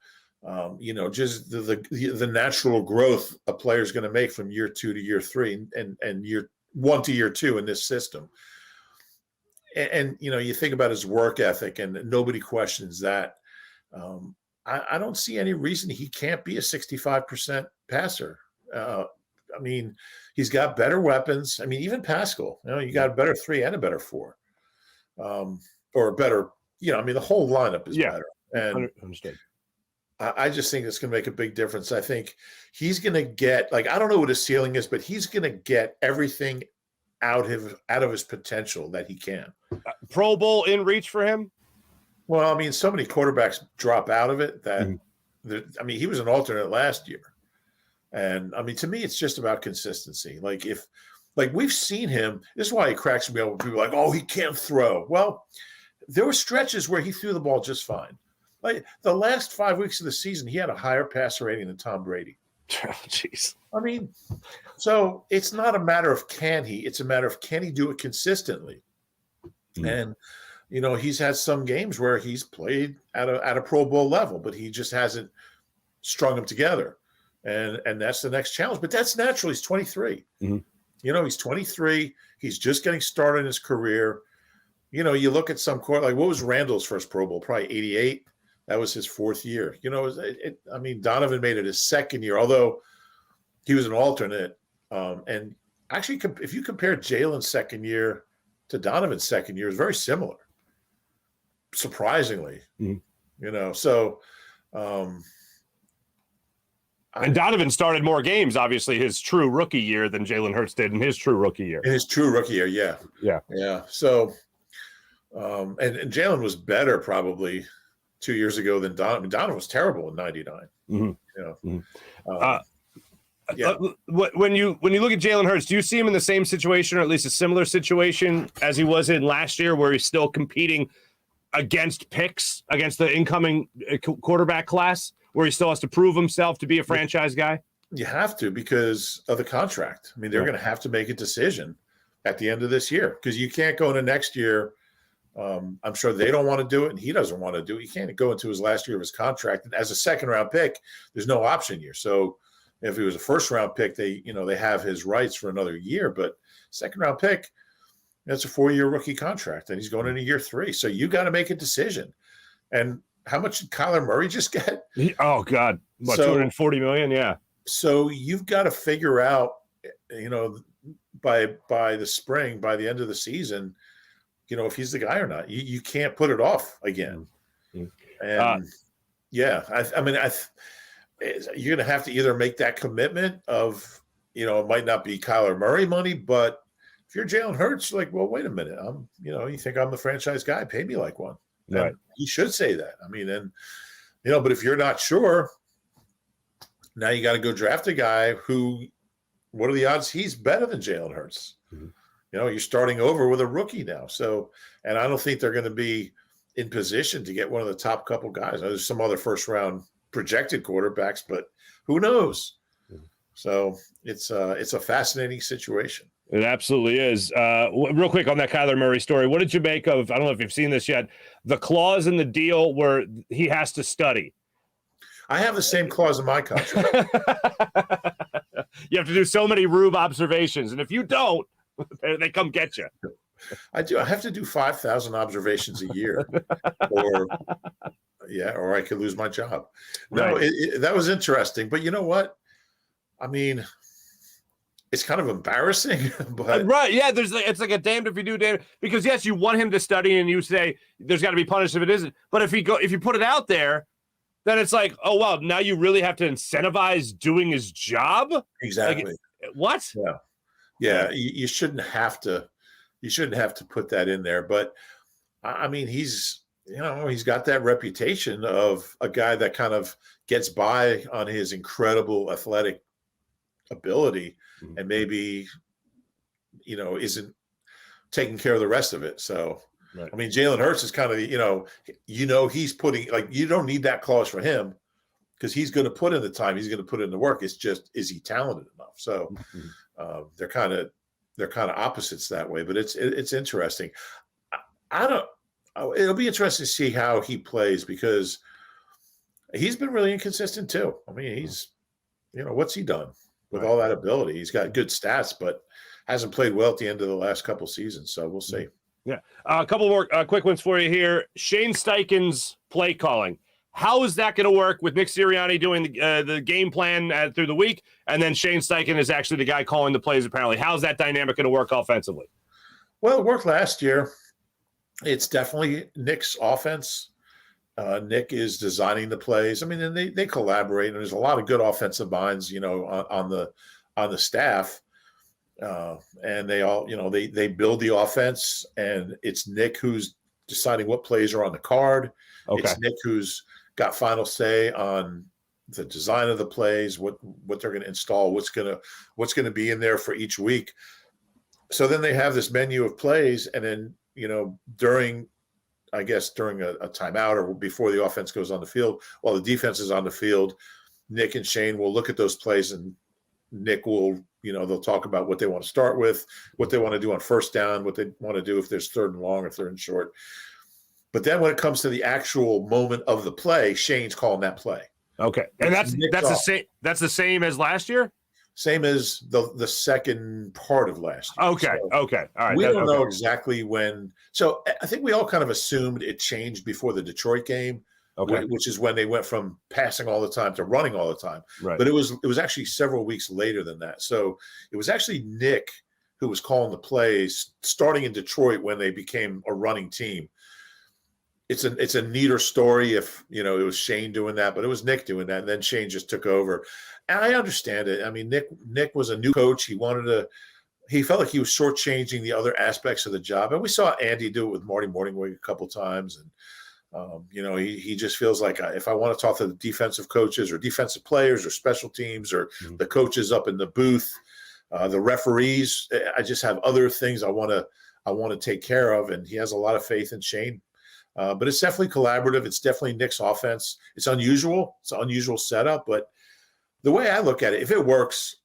just the natural growth a player is going to make from year 2 to year 3 and year 1 to year 2 in this system. And you think about his work ethic, and nobody questions that. I don't see any reason he can't be a 65% passer. I mean, he's got better weapons. I mean, even Pascal, you got a better 3 and a better 4, or a better, I mean, the whole lineup is better. And understood. I just think it's going to make a big difference. I think he's going to get, I don't know what his ceiling is, but he's going to get everything out of his potential that he can. Pro Bowl in reach for him? Well, I mean, so many quarterbacks drop out of it that, I mean, he was an alternate last year. And I mean, to me, it's just about consistency. We've seen him, this is why he cracks me up when people are like, oh, he can't throw. Well, there were stretches where he threw the ball just fine. Like the last 5 weeks of the season, he had a higher passer rating than Tom Brady. Oh, jeez. I mean, so it's not a matter of it's a matter of can he do it consistently? And, he's had some games where he's played at a Pro Bowl level, but he just hasn't strung them together. And that's the next challenge. But that's natural. He's 23. He's 23. He's just getting started in his career. You look at some what was Randall's first Pro Bowl? Probably 88. That was his 4th year. I mean, Donovan made it his 2nd year, although he was an alternate. And actually, if you compare Jalen's 2nd year to Donovan's 2nd year, it's very similar, surprisingly. So. And Donovan started more games, obviously, his true rookie year than Jalen Hurts did in his true rookie year. In his true rookie year, yeah. Yeah. So, and Jalen was better probably 2 years ago than Donovan. Donovan was terrible in '99. When you look at Jalen Hurts, do you see him in the same situation, or at least a similar situation as he was in last year, where he's still competing against picks, against the incoming quarterback class, where he still has to prove himself to be a franchise guy? You have to, because of the contract. I mean, they're going to have to make a decision at the end of this year, because you can't go into next year. I'm sure they don't want to do it, and he doesn't want to do it. You can't go into his last year of his contract. And as a second-round pick, there's no option year. So if he was a first-round pick, they have his rights for another year. But second-round pick, that's a 4-year rookie contract, and he's going into year 3. So you got to make a decision. And how much did Kyler Murray just get? Oh, God. What, $240 million? Yeah. So you've got to figure out, by the spring, by the end of the season, if he's the guy or not. You can't put it off again. And you're going to have to either make that commitment of, it might not be Kyler Murray money, but if you're Jalen Hurts, well, wait a minute. You think I'm the franchise guy? Pay me like one. Right. He should say that. I mean, but if you're not sure, now you got to go draft a guy who, what are the odds he's better than Jalen Hurts? You're starting over with a rookie now. So, and I don't think they're going to be in position to get one of the top couple guys. There's some other first round projected quarterbacks, but who knows? So it's a fascinating situation. It absolutely is. Real quick on that Kyler Murray story, what did you make of, I don't know if you've seen this yet, the clause in the deal where he has to study? I have the same clause in my contract. You have to do so many Roob observations, and if you don't, they come get you. I do. I have to do 5,000 observations a year, or I could lose my job. No, Right. That was interesting. But you know what? I mean, it's kind of embarrassing, but right. Yeah. It's like a damned if you do, damned, because yes, you want him to study and you say there's got to be punished if it isn't. But if you put it out there, then it's like, oh, well, now you really have to incentivize doing his job. Exactly. What? Yeah. You shouldn't have to. You shouldn't have to put that in there. But I mean, he's got that reputation of a guy that kind of gets by on his incredible athletic ability, and maybe, isn't taking care of the rest of it. So, right. I mean, Jalen Hurts is kind of, he's putting, you don't need that clause for him because he's going to put in the time, he's going to put in the work. It's just, is he talented enough? So they're kind of opposites that way, but it's interesting. It'll be interesting to see how he plays, because he's been really inconsistent too. I mean, he's, what's he done with all that ability? He's got good stats, but hasn't played well at the end of the last couple seasons. So we'll see. Yeah. A couple more quick ones for you here. Shane Steichen's play calling. How is that going to work with Nick Sirianni doing the game plan through the week, and then Shane Steichen is actually the guy calling the plays apparently? How's that dynamic going to work offensively? Well, it worked last year. It's definitely Nick's offense. Nick is designing the plays. I mean, and they collaborate, and there's a lot of good offensive minds, on the staff. And they all, they build the offense, and it's Nick who's deciding what plays are on the card. Okay. It's Nick who's got final say on the design of the plays, what they're going to install, what's going to be in there for each week. So then they have this menu of plays, and then during a timeout or before the offense goes on the field, while the defense is on the field, Nick and Shane will look at those plays, and Nick will, they'll talk about what they want to start with, what they want to do on first down, what they want to do if there's third and long or third and short. But then when it comes to the actual moment of the play, Shane's calling that play. Okay. And that's the same. That's the same as last year? Same as the second part of last year. Okay. So okay. All right. We don't know exactly when. So I think we all kind of assumed it changed before the Detroit game, which is when they went from passing all the time to running all the time. Right. But it was actually several weeks later than that. So it was actually Nick who was calling the plays starting in Detroit when they became a running team. It's a neater story if, it was Shane doing that, but it was Nick doing that. And then Shane just took over. And I understand it. I mean, Nick was a new coach. He felt like he was shortchanging the other aspects of the job. And we saw Andy do it with Marty Morningwig a couple times. And, he just feels like if I want to talk to the defensive coaches or defensive players or special teams or the coaches up in the booth, the referees, I just have other things I want to take care of. And he has a lot of faith in Shane. But it's definitely collaborative. It's definitely Nick's offense. It's unusual. It's an unusual setup, but the way I look at it, if it works,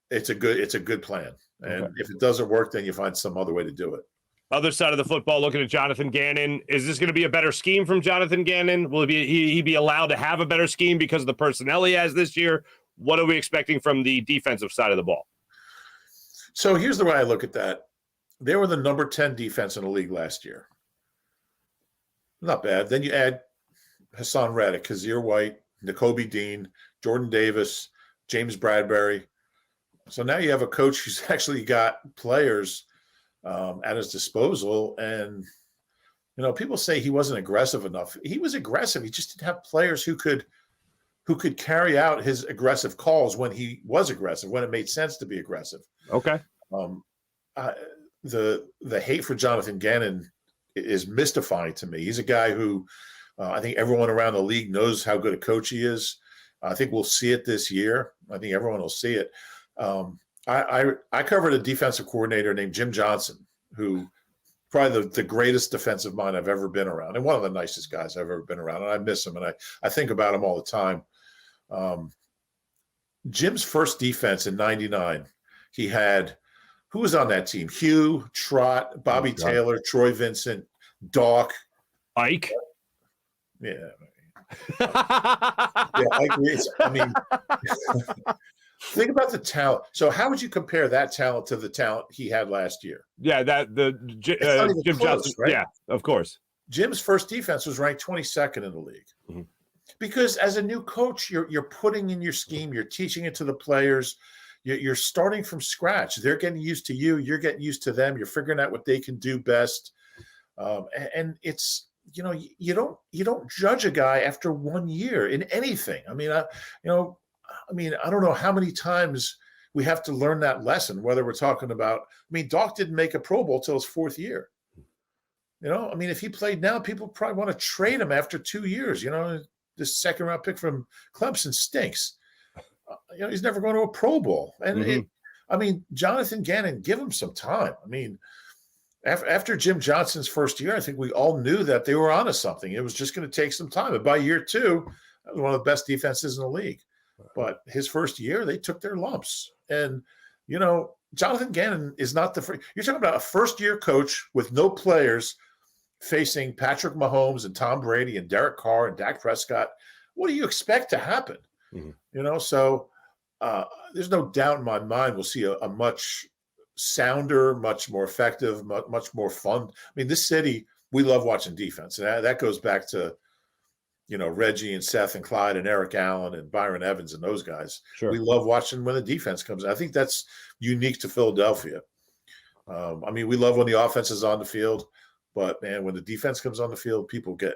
it's a good plan. And if it doesn't work, then you find some other way to do it. Other side of the football, looking at Jonathan Gannon, is this going to be a better scheme from Jonathan Gannon? Will he be allowed to have a better scheme because of the personnel he has this year? What are we expecting from the defensive side of the ball? So here's the way I look at that. They were the number 10 defense in the league last year. Not bad. Then you add Hassan Reddick, Kazir White, Nakobe Dean, Jordan Davis, James Bradbury. So now you have a coach who's actually got players at his disposal. And, people say he wasn't aggressive enough. He was aggressive. He just didn't have players who could carry out his aggressive calls when he was aggressive, when it made sense to be aggressive. Okay. The hate for Jonathan Gannon is mystifying to me. He's a guy who I think everyone around the league knows how good a coach he is. I think we'll see it this year. I think everyone will see it. I covered a defensive coordinator named Jim Johnson, who probably the greatest defensive mind I've ever been around, and one of the nicest guys I've ever been around. And I miss him, and I think about him all the time. Jim's first defense in '99, he had – who was on that team? Hugh, Trott, Bobby Taylor, Troy Vincent, Doc. Ike? Yeah. Ike Reese. I mean, think about the talent. So how would you compare that talent to the talent he had last year? Yeah, Jim Johnson. Right? Yeah, of course. Jim's first defense was ranked 22nd in the league. Mm-hmm. Because as a new coach, you're putting in your scheme, you're teaching it to the players. You're starting from scratch. They're getting used to you. You're getting used to them. You're figuring out what they can do best. And it's, you don't judge a guy after 1 year in anything. I mean, I don't know how many times we have to learn that lesson, whether we're talking about, Doc didn't make a Pro Bowl till his fourth year. If he played now, people probably want to trade him after 2 years. This second round pick from Clemson stinks. He's never going to a Pro Bowl. And Jonathan Gannon, give him some time. After Jim Johnson's first year, I think we all knew that they were onto something. It was just going to take some time. And by year two, that was one of the best defenses in the league. But his first year, they took their lumps. And, Jonathan Gannon is not you're talking about a first-year coach with no players facing Patrick Mahomes and Tom Brady and Derek Carr and Dak Prescott. What do you expect to happen? Mm-hmm. So there's no doubt in my mind we'll see a much sounder, much more effective, much more fun. I mean, this city, we love watching defense. And that goes back to, Reggie and Seth and Clyde and Eric Allen and Byron Evans and those guys. Sure. We love watching when the defense comes in. I think that's unique to Philadelphia. I mean, we love when the offense is on the field, but man, when the defense comes on the field, people get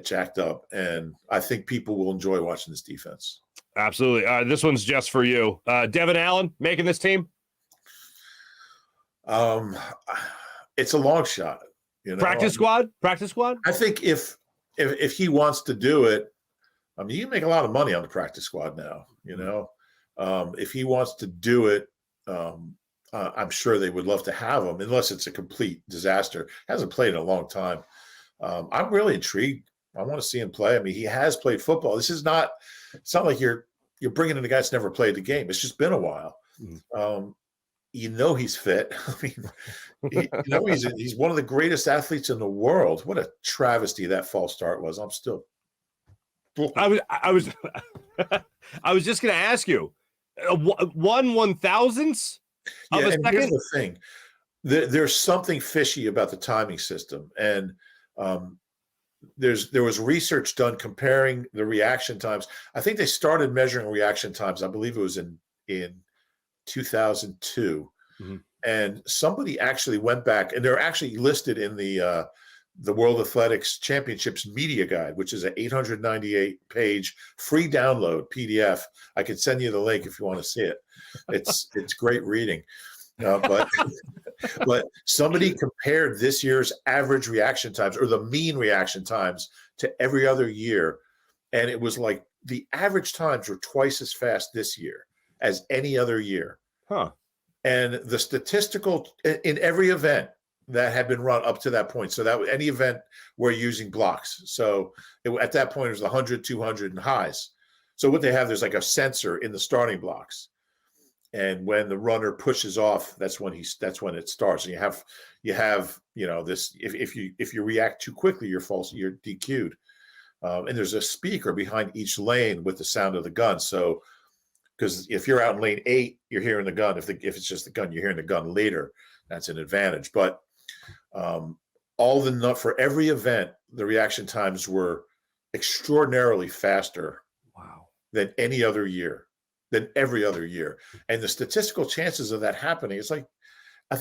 jacked up, and I think people will enjoy watching this defense. Absolutely. This one's just for you. Devin Allen making this team? It's a long shot. Practice squad? I think if he wants to do it, I mean, you can make a lot of money on the practice squad now. If he wants to do it, I'm sure they would love to have him, unless it's a complete disaster. Hasn't played in a long time. I'm really intrigued. I want to see him play. I mean, he has played football. It's not like you're bringing in a guy that's never played the game. It's just been a while. He's fit. I mean, he's one of the greatest athletes in the world. What a travesty that false start was. I'm still. I was just going to ask you, 1/1000th of a second. Here's the thing: there's something fishy about the timing system, and there was research done comparing the reaction times. I think they started measuring reaction times. I believe it was in 2002, and somebody actually went back, and they're actually listed in the World Athletics Championships Media Guide, which is an 898-page free download PDF. I can send you the link if you want to see it. It's great reading. But somebody compared this year's average reaction times, or the mean reaction times, to every other year, and it was like the average times were twice as fast this year as any other year. And the statistical in every event that had been run up to that point. So that was any event where using blocks. So at that point, it was 100, 200 and highs. So what they have, there's like a sensor in the starting blocks. And when the runner pushes off, that's when it starts. And you have this, if you react too quickly, you're DQ'd. And there's a speaker behind each lane with the sound of the gun. So, because if you're out in lane 8, you're hearing the gun. If it's just the gun, you're hearing the gun later. That's an advantage. But for every event, the reaction times were extraordinarily faster than any other year, than every other year. And the statistical chances of that happening, it's like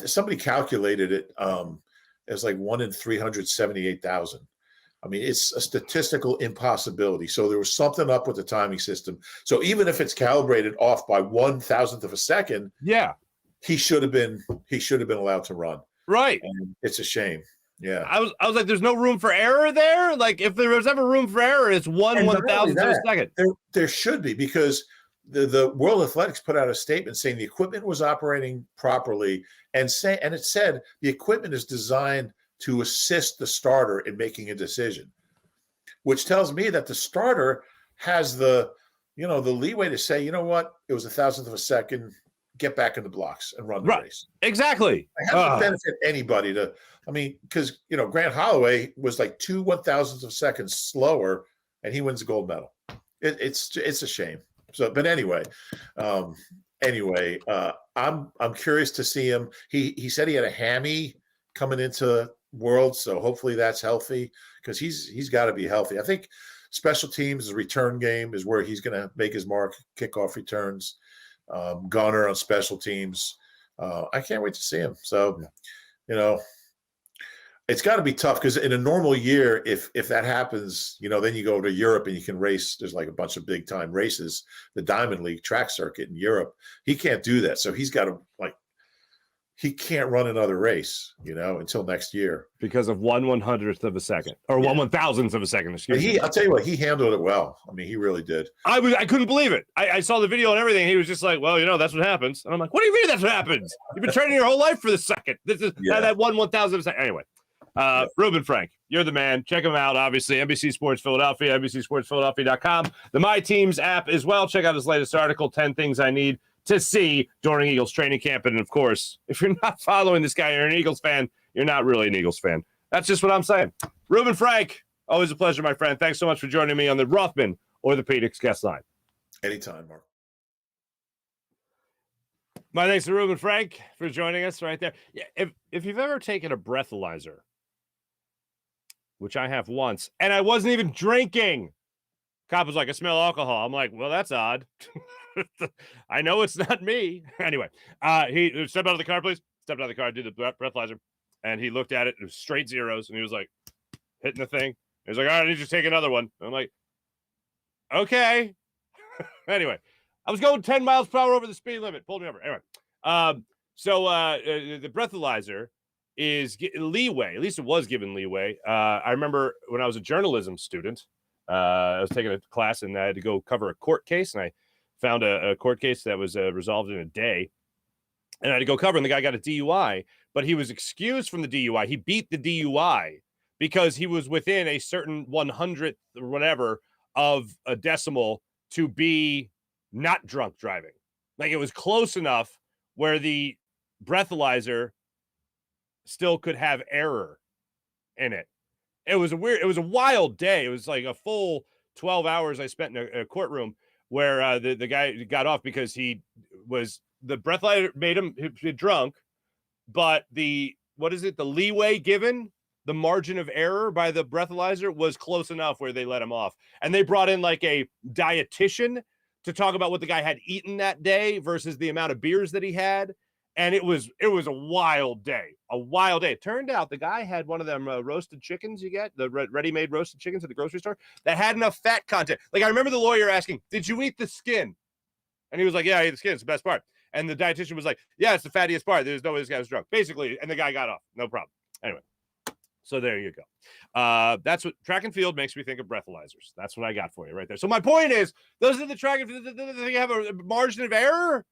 somebody calculated it as like 1 in 378,000. I mean, it's a statistical impossibility. So there was something up with the timing system. So even if it's calibrated off by 1/1000th of a second, he should have been allowed to run. Right. And it's a shame. Yeah. I was like, there's no room for error there. Like, if there was ever room for error, it's 1/1000th of a second. There should be, because the World Athletics put out a statement saying the equipment was operating properly, and it said the equipment is designed to assist the starter in making a decision, which tells me that the starter has the leeway to say, you know what, it was 1/1000th of a second, get back in the blocks and run the race. Exactly. It hasn't benefit anybody because Grant Holloway was like 2 1/1000ths of a second slower, and he wins the gold medal. It's a shame. So, but anyway, I'm curious to see him. He said he had a hammy coming into World, so hopefully that's healthy, because he's got to be healthy. I think special teams, the return game, is where he's going to make his mark. Kickoff returns, gunner on special teams. I can't wait to see him. So, it's got to be tough, because in a normal year, if that happens, then you go to Europe and you can race. There's like a bunch of big time races, the Diamond League track circuit in Europe. He can't do that. So he's got to he can't run another race, until next year, because of 1/100th of a second, or 1/1000th of a second. Excuse me. I'll tell you what, he handled it well. I mean, he really did. I couldn't believe it. I saw the video and everything. He was just like, well, that's what happens. And I'm like, what do you mean that's what happens? You've been training your whole life for this second. This is that 1/1000th of a second. Anyway. Reuben Frank, you're the man. Check him out, obviously. NBC Sports Philadelphia, NBCSportsPhiladelphia.com. The My Teams app as well. Check out his latest article, 10 Things I Need to See During Eagles Training Camp. And, of course, if you're not following this guy, you're an Eagles fan, you're not really an Eagles fan. That's just what I'm saying. Reuben Frank, always a pleasure, my friend. Thanks so much for joining me on the Rothman Orthopaedics guest line. Anytime, Marc. My thanks to Reuben Frank for joining us right there. Yeah, if you've ever taken a breathalyzer, which I have once, and I wasn't even drinking, cop was like, I smell alcohol. I'm like, well, that's odd. I know it's not me. Anyway, he stepped out of the car, please. Stepped out of the car, did the breathalyzer, and he looked at it. It was straight zeros, and he was like, hitting the thing. He was like, all right, I need you to take another one. I'm like, okay. Anyway, I was going 10 miles per hour over the speed limit. Pulled me over. Anyway, the breathalyzer is leeway. At least it was given leeway. I remember when I was a journalism student, I was taking a class and I had to go cover a court case, and I found a court case that was resolved in a day, and I had to go cover, and the guy got a DUI, but he was excused from the DUI. He beat the DUI because he was within a certain 100th or whatever of a decimal to be not drunk driving. Like, it was close enough where the breathalyzer still could have error in it. It was a wild day. It was like a full 12 hours I spent in a courtroom where the guy got off because the breathalyzer made him drunk, but the leeway given, the margin of error by the breathalyzer was close enough where they let him off. And they brought in like a dietitian to talk about what the guy had eaten that day versus the amount of beers that he had. And it was a wild day, It turned out the guy had one of them roasted chickens you get, the ready-made roasted chickens at the grocery store, that had enough fat content. Like, I remember the lawyer asking, did you eat the skin? And he was like, yeah, I ate the skin. It's the best part. And the dietitian was like, yeah, it's the fattiest part. There's no way this guy was drunk. Basically, and the guy got off. No problem. Anyway, so there you go. That's what track and field makes me think of breathalyzers. That's what I got for you right there. So my point is, those are the track and field. They have a margin of error.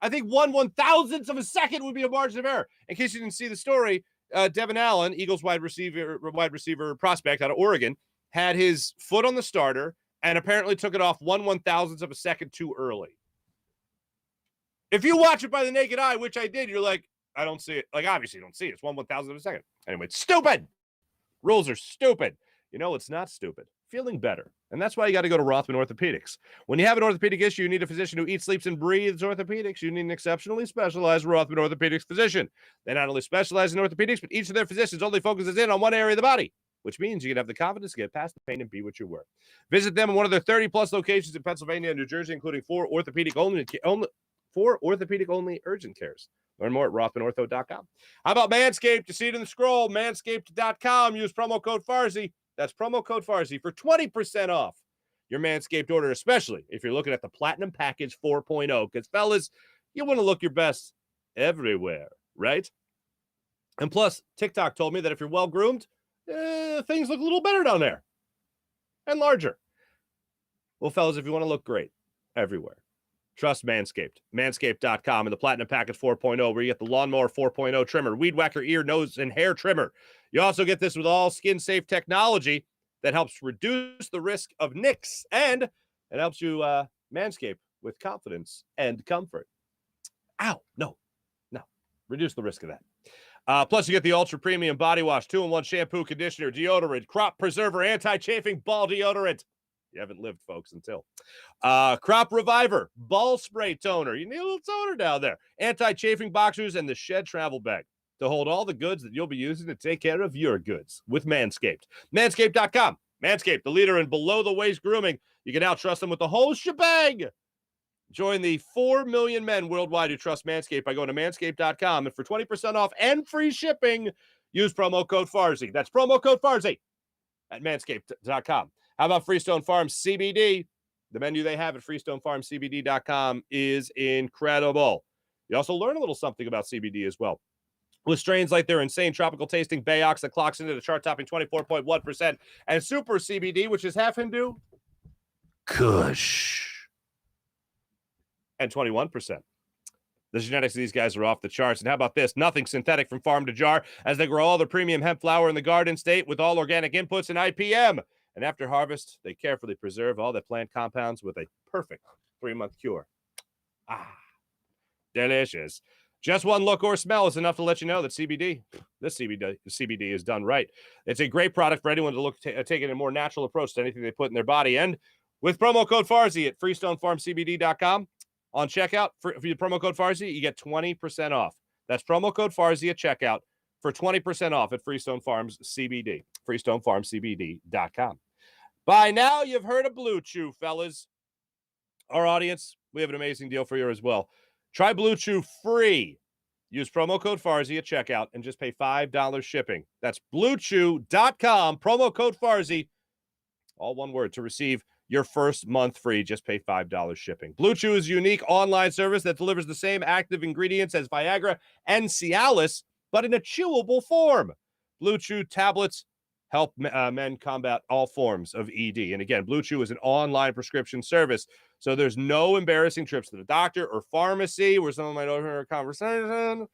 I think 1/1000th of a second would be a margin of error. In case you didn't see the story, Devin Allen, Eagles wide receiver prospect out of Oregon, had his foot on the starter and apparently took it off 1/1000th of a second too early. If you watch it by the naked eye, which I did, you're like, I don't see it. Like, obviously you don't see it. It's 1/1000th of a second. Anyway, it's stupid. Rules are stupid. You know, it's not stupid. Feeling better. And that's why you got to go to Rothman Orthopaedics. When you have an orthopedic issue, you need a physician who eats, sleeps, and breathes orthopedics. You need an exceptionally specialized Rothman Orthopaedics physician. They not only specialize in orthopedics, but each of their physicians only focuses in on one area of the body, which means you can have the confidence to get past the pain and be what you were. Visit them in one of their 30-plus locations in Pennsylvania and New Jersey, including 4 orthopedic-only urgent cares. Learn more at rothmanortho.com. How about Manscaped? You see it in the scroll, manscaped.com. Use promo code Farzy. That's promo code Farzy for 20% off your Manscaped order, especially if you're looking at the Platinum Package 4.0, because, fellas, you want to look your best everywhere, right? And plus, TikTok told me that if you're well-groomed, things look a little better down there and larger. Well, fellas, if you want to look great everywhere, trust Manscaped. Manscaped.com and the Platinum Package 4.0, where you get the Lawnmower 4.0 trimmer, Weed Whacker ear, nose, and hair trimmer. You also get this with all skin-safe technology that helps reduce the risk of nicks, and it helps you manscape with confidence and comfort. Ow, no. Reduce the risk of that. Plus, you get the Ultra Premium Body Wash, 2-in-1 shampoo, conditioner, deodorant, crop preserver, anti-chafing ball deodorant. You haven't lived, folks, until. Crop Reviver, ball spray toner. You need a little toner down there. Anti-chafing boxers and the Shed travel bag to hold all the goods that you'll be using to take care of your goods with Manscaped. Manscaped.com. Manscaped, the leader in below-the-waist grooming. You can now trust them with the whole shebang. Join the 4 million men worldwide who trust Manscaped by going to manscaped.com. And for 20% off and free shipping, use promo code Farzy. That's promo code Farzy at manscaped.com. How about Freestone Farms CBD? The menu they have at freestonefarmscbd.com is incredible. You also learn a little something about CBD as well, with strains like their insane tropical tasting Bayox that clocks into the chart-topping 24.1%, and Super CBD, which is half Hindu, Kush, and 21%. The genetics of these guys are off the charts. And how about this? Nothing synthetic from farm to jar, as they grow all their premium hemp flower in the Garden State with all organic inputs and IPM. And after harvest, they carefully preserve all their plant compounds with a perfect 3-month cure. Delicious. Just one look or smell is enough to let you know that this CBD is done right. It's a great product for anyone to taking a more natural approach to anything they put in their body. And with promo code Farzy at freestonefarmcbd.com, on checkout for the promo code Farzy, you get 20% off. That's promo code Farzy at checkout for 20% off at Freestone Farms CBD, FreestoneFarmsCBD.com. By now, you've heard of Blue Chew, fellas. Our audience, we have an amazing deal for you as well. Try Blue Chew free. Use promo code Farzy at checkout and just pay $5 shipping. That's BlueChew.com, promo code Farzy, all one word, to receive your first month free. Just pay $5 shipping. Blue Chew is a unique online service that delivers the same active ingredients as Viagra and Cialis, but in a chewable form. Blue Chew tablets help men combat all forms of ED. And again, Blue Chew is an online prescription service, so there's no embarrassing trips to the doctor or pharmacy where someone might overhear a conversation,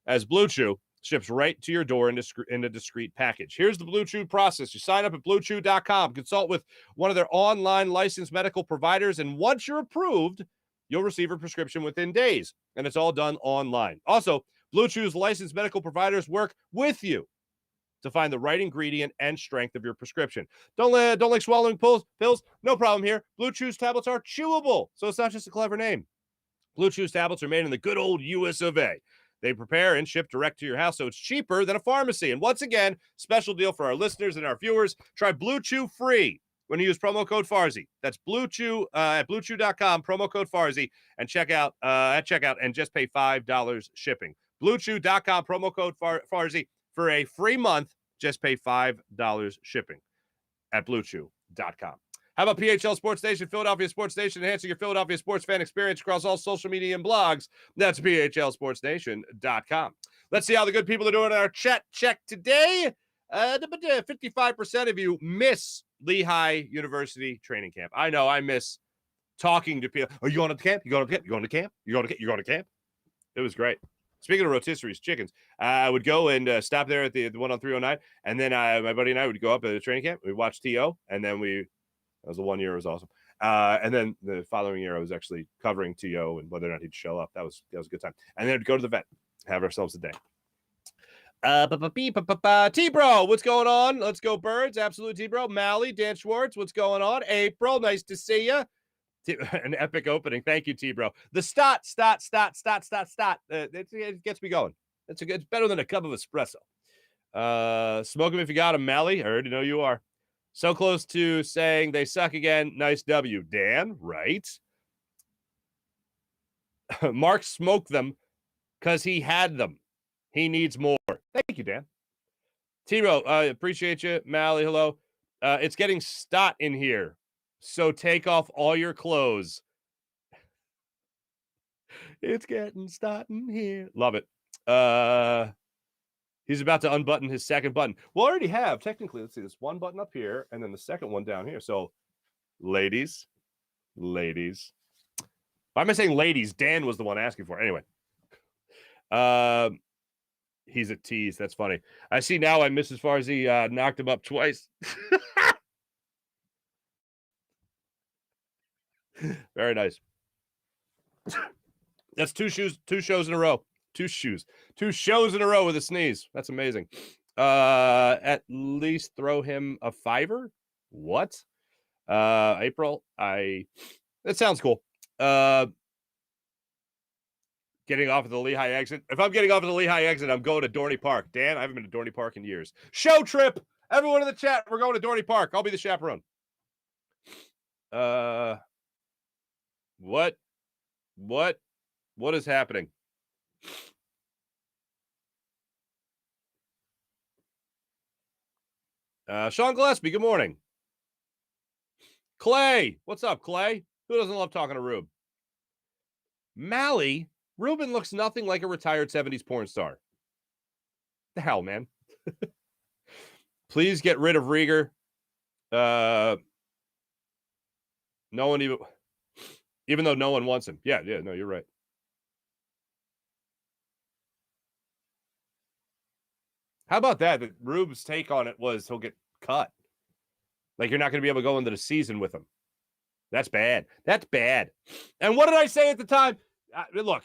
as Blue Chew ships right to your door in a discreet package. Here's the Blue Chew process. You sign up at BlueChew.com, consult with one of their online licensed medical providers, and once you're approved, you'll receive a prescription within days, and it's all done online. Also, Blue Chew's licensed medical providers work with you to find the right ingredient and strength of your prescription. Don't like swallowing pills? No problem here. Blue Chew's tablets are chewable, so it's not just a clever name. Blue Chew's tablets are made in the good old US of A. They prepare and ship direct to your house, so it's cheaper than a pharmacy. And once again, special deal for our listeners and our viewers. Try Blue Chew free when you use promo code Farzy. That's Blue Chew at BlueChew.com, promo code Farzy, and at checkout, and just pay $5 shipping. BlueChew.com, promo code Farzy. For a free month, just pay $5 shipping at BlueChew.com. How about PHL Sports Station, Philadelphia Sports Station, enhancing your Philadelphia sports fan experience across all social media and blogs? That's PHLSportsNation.com. Let's see how the good people are doing in our chat check today. 55% of you miss Lehigh University training camp. I know, I miss talking to people. Are you going to camp? You going to camp? You going to camp? You going to camp? It was great. Speaking of rotisseries chickens, I would go and stop there at the one on 309, and then my buddy and I would go up at the training camp. We'd watch TO, and then that was the 1 year. It was awesome. And then the following year, I was actually covering TO and whether or not he'd show up. That was a good time. And then we'd go to the vet, have ourselves a day. T-Bro, what's going on? Let's go Birds. Absolute T-Bro. Mally, Dan Schwartz, what's going on? April, nice to see you. An epic opening. Thank you, T-Bro. The Stott. It gets me going. It's better than a cup of espresso. Smoke him if you got him, Mally. I already know you are. So close to saying they suck again. Nice W. Dan, right? Marc smoked them because he had them. He needs more. Thank you, Dan. T-Bro, appreciate you. Mally, hello. It's getting Stott in here. So take off all your clothes. It's getting starting here. Love it. He's about to unbutton his second button. Well, I already have. Technically, let's see. This one button up here and then the second one down here. So, ladies. Why am I saying ladies? Dan was the one asking for it. Anyway. He's a tease. That's funny. I see now why Mrs. Farzy knocked him up twice. Very nice. That's two shows in a row. Two shows in a row with a sneeze. That's amazing. At least throw him a $5. What? April. That sounds cool. Getting off of the Lehigh exit. If I'm getting off of the Lehigh exit, I'm going to Dorney Park. Dan, I haven't been to Dorney Park in years. Show trip. Everyone in the chat, we're going to Dorney Park. I'll be the chaperone. What is happening? Sean Gillespie, good morning. Clay, what's up, Clay? Who doesn't love talking to Roob? Mally, Reuben looks nothing like a retired 70s porn star. The hell, man. Please get rid of Rieger. No one even though no one wants him. Yeah, no, you're right. How about that? That Rube's take on it was he'll get cut. Like you're not going to be able to go into the season with him. That's bad. And what did I say at the time? Look,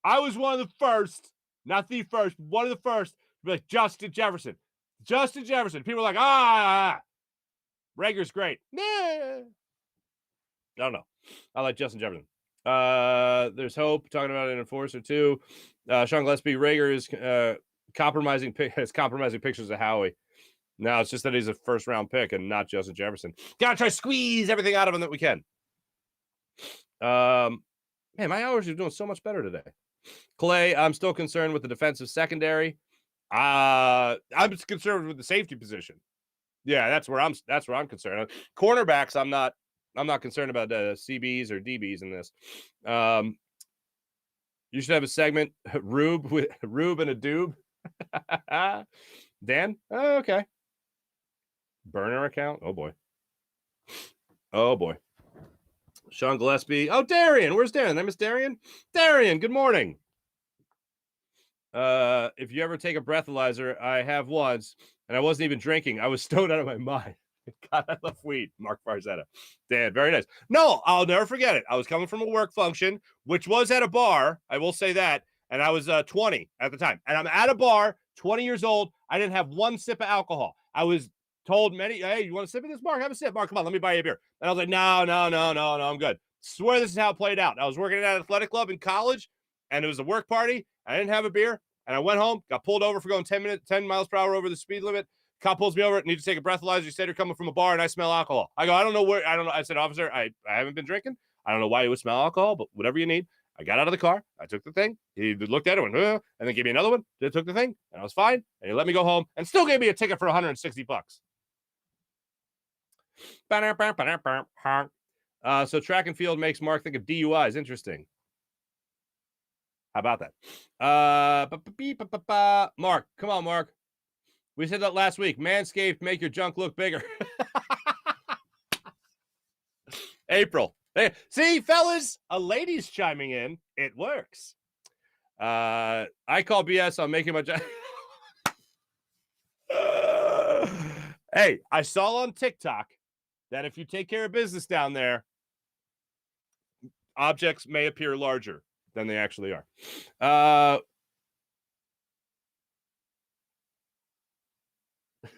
I was one of the first, not the first, one of the first to be like Justin Jefferson. People are like, Rager's great. Nah. I don't know. I like Justin Jefferson. There's hope talking about an enforcer too. Sean Gillespie, Rager is compromising pictures of Howie. No, it's just that he's a first-round pick and not Justin Jefferson. Gotta try to squeeze everything out of him that we can. Man, my hours are doing so much better today. Clay, I'm still concerned with the defensive secondary. I'm concerned with the safety position. Yeah, that's where I'm concerned. Cornerbacks, I'm not concerned about CBs or DBs in this. You should have a segment, Roob and a doob. Dan? Oh, okay. Burner account? Oh boy. Sean Gillespie. Oh, Darian. Where's Darian? I miss Darian. Darian, good morning. If you ever take a breathalyzer, I have once, and I wasn't even drinking. I was stoned out of my mind. God, I love weed. Marc Farzetta. Dan, very nice. No, I'll never forget it. I was coming from a work function, which was at a bar. I will say that. And I was 20 at the time. And I'm at a bar, 20 years old. I didn't have one sip of alcohol. I was told hey, you want to sip of this, Marc? Have a sip. Marc, come on, let me buy you a beer. And I was like, no, I'm good. Swear this is how it played out. I was working at an athletic club in college, and it was a work party. I didn't have a beer. And I went home, got pulled over for going 10 miles per hour over the speed limit. Cop pulls me over, need to take a breathalyzer. You said you're coming from a bar and I smell alcohol. I go, I don't know. I said, officer, I haven't been drinking. I don't know why you would smell alcohol, but whatever you need. I got out of the car. I took the thing. He looked at it, went, and then gave me another one. They took the thing, and I was fine. And he let me go home and still gave me a ticket for $160. So track and field makes Marc think of DUIs. Interesting. How about that? Marc, come on, Marc. We said that last week. Manscaped, make your junk look bigger. April. Hey, see, fellas, a lady's chiming in. It works. I call BS on making my junk. Hey, I saw on TikTok that if you take care of business down there, objects may appear larger than they actually are.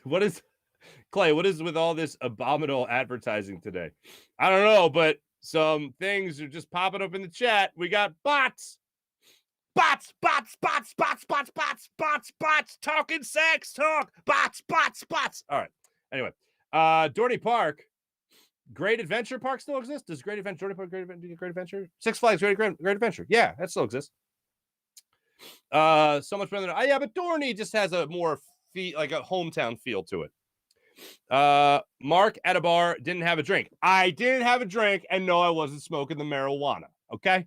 What is with all this abominable advertising today? I don't know, but some things are just popping up in the chat. We got bots, talking sex talk, bots. All right. Anyway, Dorney Park, Great Adventure Park still exists? Does Great Adventure, Great Adventure? Six Flags, Great Adventure. Yeah, that still exists. So much better than, yeah, but Dorney just has a more like a hometown feel to it. Marc at a bar didn't have a drink. I didn't have a drink, and no, I wasn't smoking the marijuana. Okay.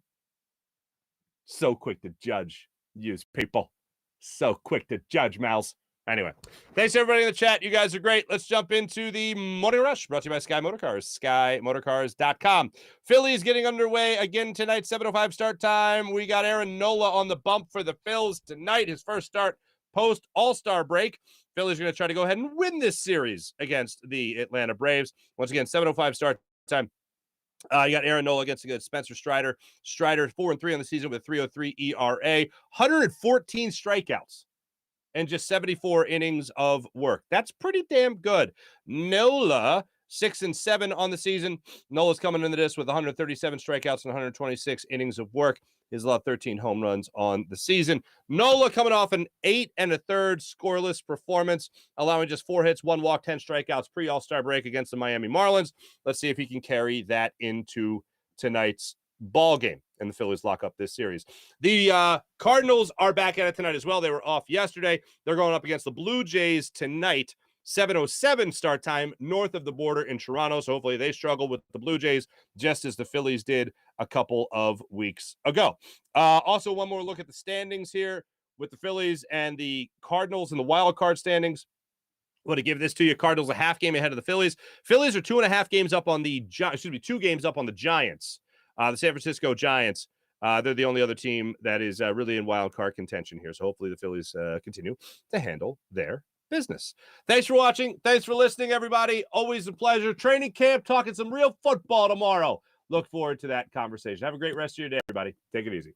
So quick to judge, use people. So quick to judge, Mouse. Anyway, thanks everybody in the chat. You guys are great. Let's jump into the Morning Rush, brought to you by Sky Motorcars, skymotorcars.com. Phillies getting underway again tonight, 7:05 start time. We got Aaron Nola on the bump for the Phils tonight, his first start post All-Star break. Phillies are going to try to go ahead and win this series against the Atlanta Braves. Once again, 7:05 start time. You got Aaron Nola against Spencer Strider. Strider 4-3 on the season with a 3.03 ERA, 114 strikeouts, and just 74 innings of work. That's pretty damn good. Nola, 6-7 on the season. Nola's coming into this with 137 strikeouts and 126 innings of work. He's allowed 13 home runs on the season. Nola coming off an 8 1/3 scoreless performance, allowing just 4 hits, 1 walk, 10 strikeouts pre-All-Star break against the Miami Marlins. Let's see if he can carry that into tonight's ball game, and the Phillies lock up this series. The Cardinals are back at it tonight as well. They were off yesterday. They're going up against the Blue Jays tonight. 7:07 start time north of the border in Toronto. So hopefully they struggle with the Blue Jays just as the Phillies did a couple of weeks ago. Also, one more look at the standings here with the Phillies and the Cardinals in the wild card standings. I want to give this to you. Cardinals a half game ahead of the Phillies. Phillies are 2.5 games up on the 2 games up on the Giants. The San Francisco Giants. They're the only other team that is really in wild card contention here. So hopefully the Phillies continue to handle their business. Thanks for watching. Thanks for listening, everybody. Always a pleasure. Training camp, talking some real football tomorrow. Look forward to that conversation. Have a great rest of your day, everybody. Take it easy.